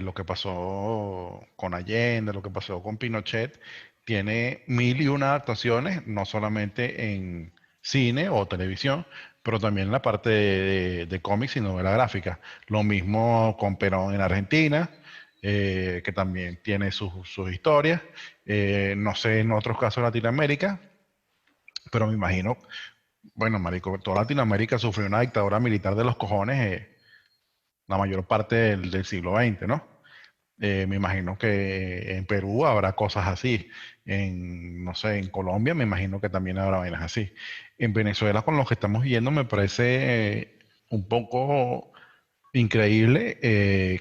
lo que pasó con Allende, lo que pasó con Pinochet, tiene mil y una adaptaciones, no solamente en cine o televisión, pero también en la parte de cómics y novela gráfica. Lo mismo con Perón en Argentina, que también tiene sus historias. No sé en otros casos de Latinoamérica, pero me imagino, bueno, marico, toda Latinoamérica sufrió una dictadura militar de los cojones la mayor parte del siglo XX, ¿no? Me imagino que en Perú habrá cosas así. No sé, en Colombia me imagino que también habrá vainas así. En Venezuela, con lo que estamos viendo, me parece un poco increíble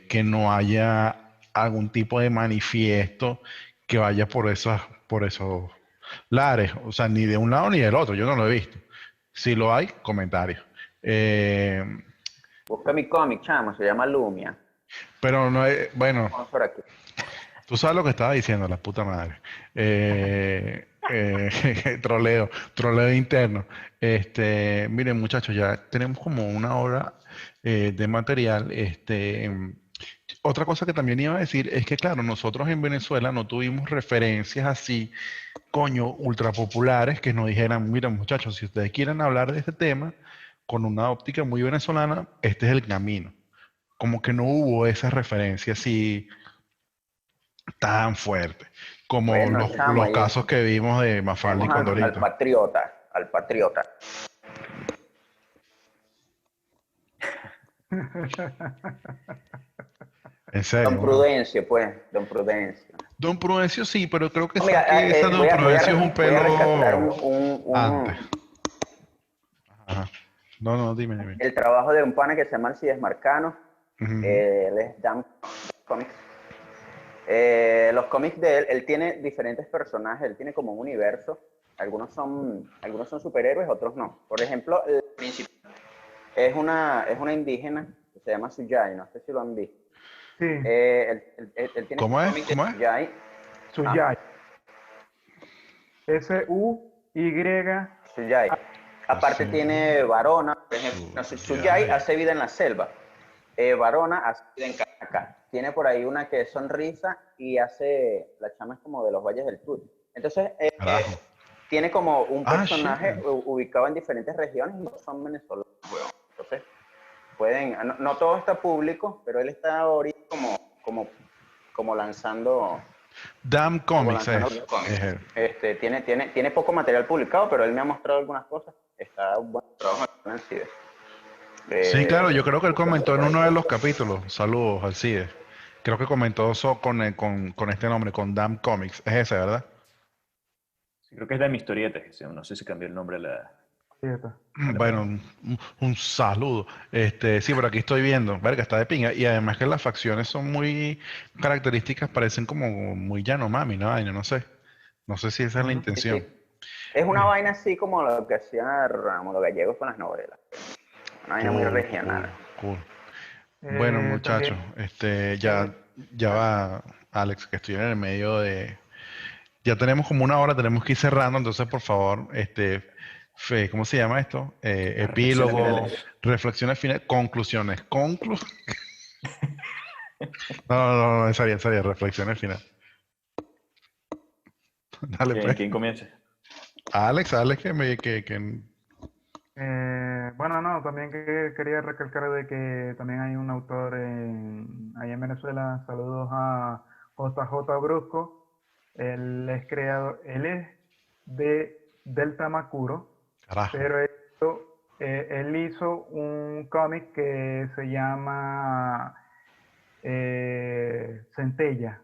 que no haya algún tipo de manifiesto que vaya por esos lares. O sea, ni de un lado ni del otro. Yo no lo he visto. Si lo hay, comentarios. Eh, Busca mi cómic, chamo, se llama Lumia. pero no es, bueno, Vamos por aquí. tú sabes lo que estaba diciendo, la puta madre. Troleo interno. Miren, muchachos, ya tenemos como una hora de material. Otra cosa que también iba a decir es que, claro, nosotros en Venezuela no tuvimos referencias así, coño, ultra populares que nos dijeran, miren, muchachos, si ustedes quieren hablar de este tema con una óptica muy venezolana, este es el camino. Como que no hubo esa referencia así tan fuerte como Bueno, chamo, los ahí casos que vimos de Mafalda y tenemos al Condorito. patriota, al patriota. En serio, Don weón. Prudencio, pues, Don Prudencio. Don Prudencio sí, pero creo que, No, mira, que esa Don Prudencio es un voy a rescatar pelo antes. Ajá. No, dime. el trabajo de un pana que se llama Alcides Marcano. Ujú. Él es Dan Comics. Los cómics de él tiene diferentes personajes, él tiene como un universo. Algunos son superhéroes, otros no. Por ejemplo, el principal es una indígena que se llama Suyai, no sé si lo han visto. Sí, Él tiene ¿Cómo este es? cómic de ¿Cómo es? Suyai. Suyay. Suyay. Suyai. Aparte Sí. tiene Varona, por ejemplo. No, Suyai hace vida en la selva. Varona hace vida en Caracas. Tiene por ahí una que es Sonrisa y hace, la chama es como de los Valles del Sur. Entonces, Carajo. tiene como un Ah, personaje shit. ubicado en diferentes regiones y no son venezolanos, weón. Entonces, pueden, no todo está público, pero él está ahorita como lanzando, Damn como Comics lanzando es cómics. él. Tiene poco material publicado, pero él me ha mostrado algunas cosas. Está un buen trabajo en Alcide. Sí, claro, yo creo que él Búscalo comentó en por ahí. uno de los capítulos. Saludos, Alcide. Creo que comentó eso con este nombre, con Damn Comics. Es ese, ¿verdad? Sí, creo que es de mi historieta, que no sé si cambió el nombre Sí, está. a la Bueno, página. un saludo. Sí, por aquí estoy viendo, verga, está de pinga. Y además que las facciones son muy características, parecen como muy Yanomami, ¿no? Ay, no sé. No sé si esa es la Ujú. Sí, intención. sí. Es una Eh, vaina así como lo que hacía Ramos, los gallegos con las novelas. Una vaina muy Cool, cool, regional. cool. Bueno, muchachos, También, ya va, Alex, que estoy en el medio de. Ya tenemos como una hora, tenemos que ir cerrando, entonces por favor, ¿cómo se llama esto? Las reflexiones Epílogo, finales. reflexiones finales, conclusiones. No, no, no, no, esa sería, reflexiones finales. Dale, ¿Quién, pues. quién comienza? Alex, que. bueno, no, también quería recalcar de que también hay un autor ahí en Venezuela, saludos a JJ Brusco, él es del Tamacuro, Carajo. pero él hizo un cómic que se llama Centella.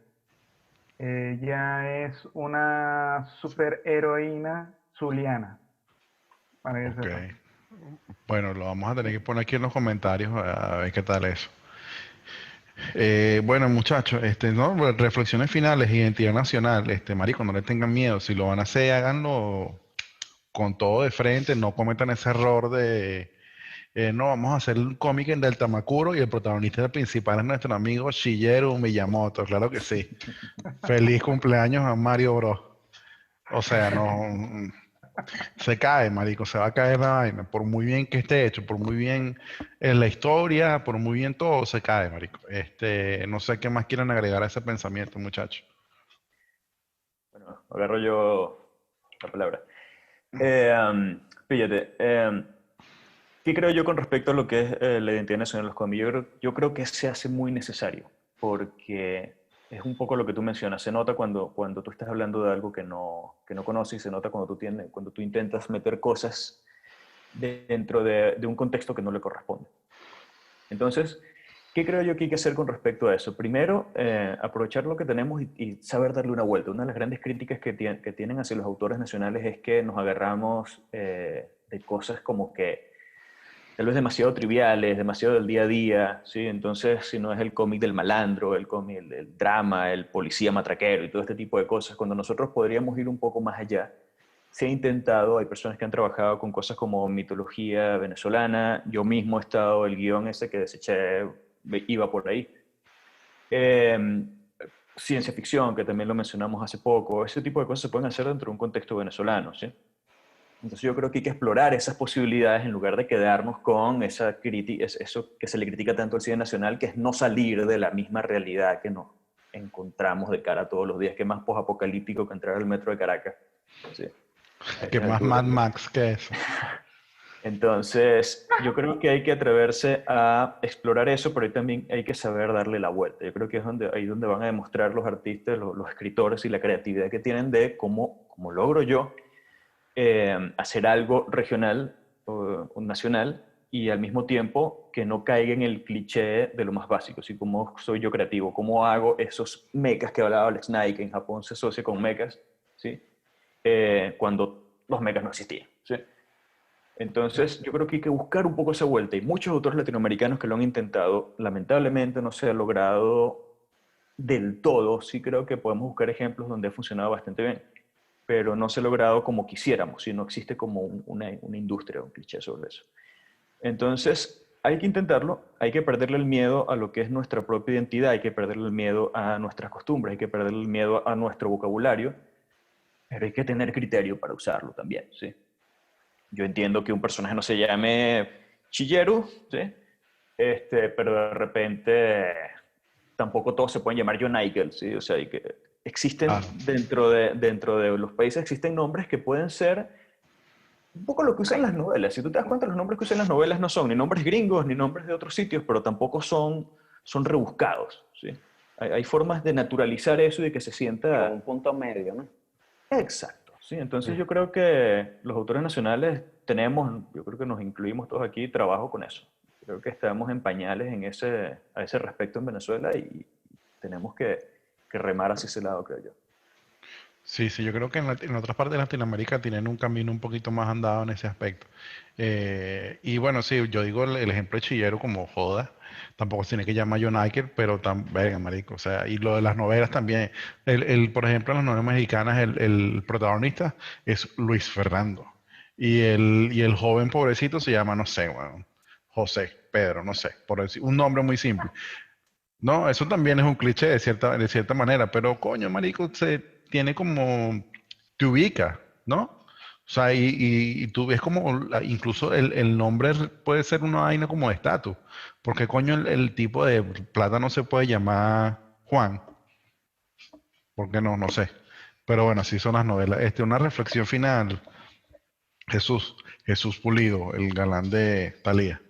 Ella es una superheroína zuliana, para que Ok. sepan. Bueno, lo vamos a tener que poner aquí en los comentarios a ver qué tal eso. Bueno, muchachos, no, pues, reflexiones finales, identidad nacional, marico, no le tengan miedo, si lo van a hacer, háganlo con todo de frente, no cometan ese error de, no, vamos a hacer un cómic en del Tamacuro y el protagonista principal es nuestro amigo Shigeru Miyamoto, claro que sí. Feliz cumpleaños a Mario Bros. O sea, no, se cae, marico, se va a caer la vaina, por muy bien que esté hecho, por muy bien en la historia, por muy bien todo, se cae, marico. No sé qué más quieren agregar a ese pensamiento, muchachos. Bueno, agarro yo la palabra. Fíjate, ¿qué creo yo con respecto a lo que es la identidad nacional de los cómics? Yo creo que se hace muy necesario, porque es un poco lo que tú mencionas. Se nota cuando tú estás hablando de algo que no conoces, y se nota cuando tú intentas meter cosas dentro de un contexto que no le corresponde. Entonces, ¿qué creo yo que hay que hacer con respecto a eso? Primero, aprovechar lo que tenemos y saber darle una vuelta. Una de las grandes críticas que tienen hacia los autores nacionales es que nos agarramos de cosas como que tal vez demasiado triviales, demasiado del día a día, ¿sí? Entonces, si no es el cómic del malandro, el cómic, el drama, el policía matraquero y todo este tipo de cosas, cuando nosotros podríamos ir un poco más allá. Se ha intentado, hay personas que han trabajado con cosas como mitología venezolana, yo mismo he estado, el guión ese que deseché iba por ahí. Eh, Ciencia ficción, que también lo mencionamos hace poco, ese tipo de cosas se pueden hacer dentro de un contexto venezolano, ¿sí? Entonces yo creo que hay que explorar esas posibilidades en lugar de quedarnos con esa crítica, eso que se le critica tanto al cine nacional, que es no salir de la misma realidad que nos encontramos de cara a todos los días, que es más posapocalíptico que entrar al metro de Caracas, ¿sí? A Que estas más Mad alturas. Max que eso. Entonces, yo creo que hay que atreverse a explorar eso, pero ahí también hay que saber darle la vuelta. Yo creo que es ahí donde van a demostrar los artistas, los escritores y la creatividad que tienen de cómo logro yo hacer algo regional o nacional y al mismo tiempo que no caiga en el cliché de lo más básico, así como soy yo creativo, cómo hago esos mechas que hablaba Alex Knight, que en Japón se asocia con mechas, ¿sí? Cuando los mechas no existían, ¿sí? Entonces, yo creo que hay que buscar un poco esa vuelta y muchos otros latinoamericanos que lo han intentado, lamentablemente no se ha logrado del todo. Sí creo que podemos buscar ejemplos donde ha funcionado bastante bien, pero no se ha logrado como quisiéramos, si no existe como una industria, un cliché sobre eso. Entonces, hay que intentarlo, hay que perderle el miedo a lo que es nuestra propia identidad, hay que perderle el miedo a nuestras costumbres, hay que perderle el miedo a nuestro vocabulario, pero hay que tener criterio para usarlo también, ¿sí? Yo entiendo que un personaje no se llame Chilleru, ¿sí? Pero de repente tampoco todos se pueden llamar John Nigel, ¿sí? O sea, existen Ah. dentro de los países, existen nombres que pueden ser un poco lo que usan las novelas. Si tú te das cuenta, los nombres que usan las novelas no son ni nombres gringos ni nombres de otros sitios, pero tampoco son rebuscados, ¿sí? Hay formas de naturalizar eso y de que se Como sienta... un punto medio, ¿no? Exacto, sí. Entonces yo creo que los autores nacionales yo creo que nos incluimos todos aquí, trabajo con eso. Creo que estamos en pañales a ese respecto en Venezuela y tenemos que remar hacia ese lado, creo yo. Sí, sí, yo creo que en otras partes de Latinoamérica tienen un camino un poquito más andado en ese aspecto. Y bueno, sí, yo digo el ejemplo de Chillero como joda, tampoco se tiene que llamar John Iker, pero venga, marico, o sea, y lo de las novelas también. Por ejemplo, en las novelas mexicanas, el protagonista es Luis Fernando. Y el joven pobrecito se llama, no sé, bueno, José, Pedro, no sé, por decir, un nombre muy simple. No, eso también es un cliché de cierta manera, pero coño, marico, se tiene como, te ubica, ¿no? O sea, y tú ves como, incluso el nombre puede ser una vaina como de estatus, porque coño el tipo de plata no se puede llamar Juan, ¿por qué no? No sé. Pero bueno, así son las novelas. Una reflexión final, Jesús Pulido, el galán de Thalía.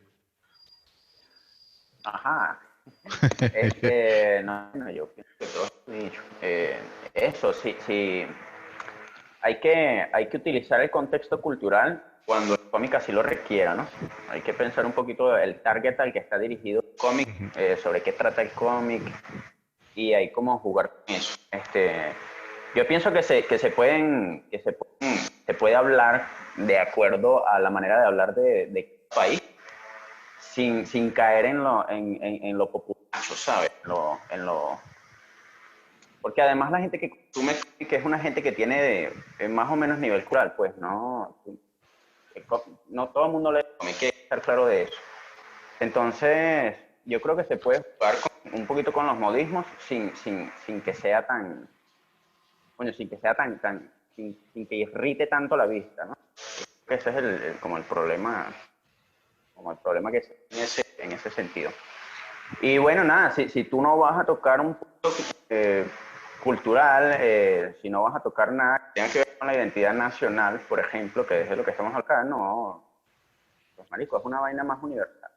Ajá. No, yo pienso que todo está dicho. Eso, sí, sí. Hay que utilizar el contexto cultural cuando el cómic así lo requiera, ¿no? Hay que pensar un poquito el target al que está dirigido el cómic, sobre qué trata el cómic, y ahí cómo jugar con eso. Yo pienso que se puede hablar de acuerdo a la manera de hablar de cada país, sin caer en lo populacho, ¿sabes? Porque además la gente que consume, que es una gente que tiene más o menos nivel cultural, pues no todo el mundo lee cómic, hay que estar claro de eso. Entonces, yo creo que se puede jugar un poquito con los modismos sin que sea tan, coño, sin que irrite tanto la vista, ¿no? Ese es como el problema que se en ese sentido. Y bueno, nada, si tú no vas a tocar un punto cultural, si no vas a tocar nada que tenga que ver con la identidad nacional, por ejemplo, que es de lo que estamos hablando, no, pues marico, es una vaina más universal.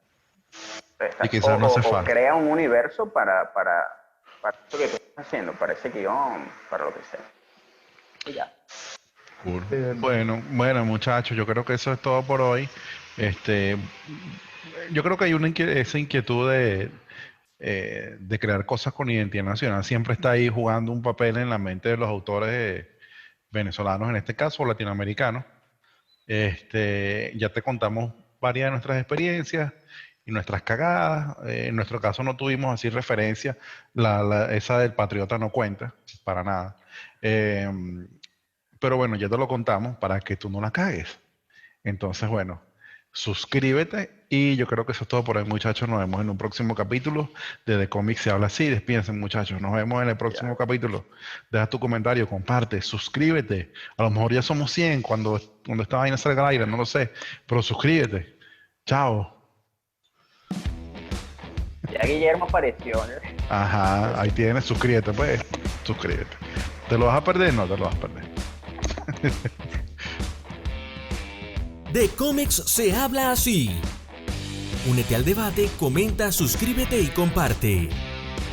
Y quizás no hace O falta. crea un universo para eso que tú estás haciendo, para ese guión, para lo que sea. Y ya. Cool. Sí, Bueno, muchachos, yo creo que eso es todo por hoy. Este, yo creo que hay esa inquietud de crear cosas con identidad nacional. Siempre está ahí jugando un papel en la mente de los autores venezolanos, en este caso, o latinoamericanos. Ya te contamos varias de nuestras experiencias y nuestras cagadas. En nuestro caso no tuvimos así referencia. Esa del patriota no cuenta, para nada. Pero bueno, ya te lo contamos para que tú no la cagues. Entonces, bueno, suscríbete y yo creo que eso es todo por hoy, muchachos. Nos vemos en un próximo capítulo de The Comics Se Habla Así. Despídense, muchachos. Nos vemos en el próximo capítulo. Deja tu comentario, comparte, suscríbete. A lo mejor ya somos 100 cuando esta vaina salga al aire, no lo sé. Pero suscríbete. Chao. Ya Guillermo apareció, ¿no? Ajá, ahí tienes, suscríbete, pues. Suscríbete. ¿Te lo vas a perder? No te lo vas a perder. De cómics se habla así. Únete al debate, comenta, suscríbete y comparte.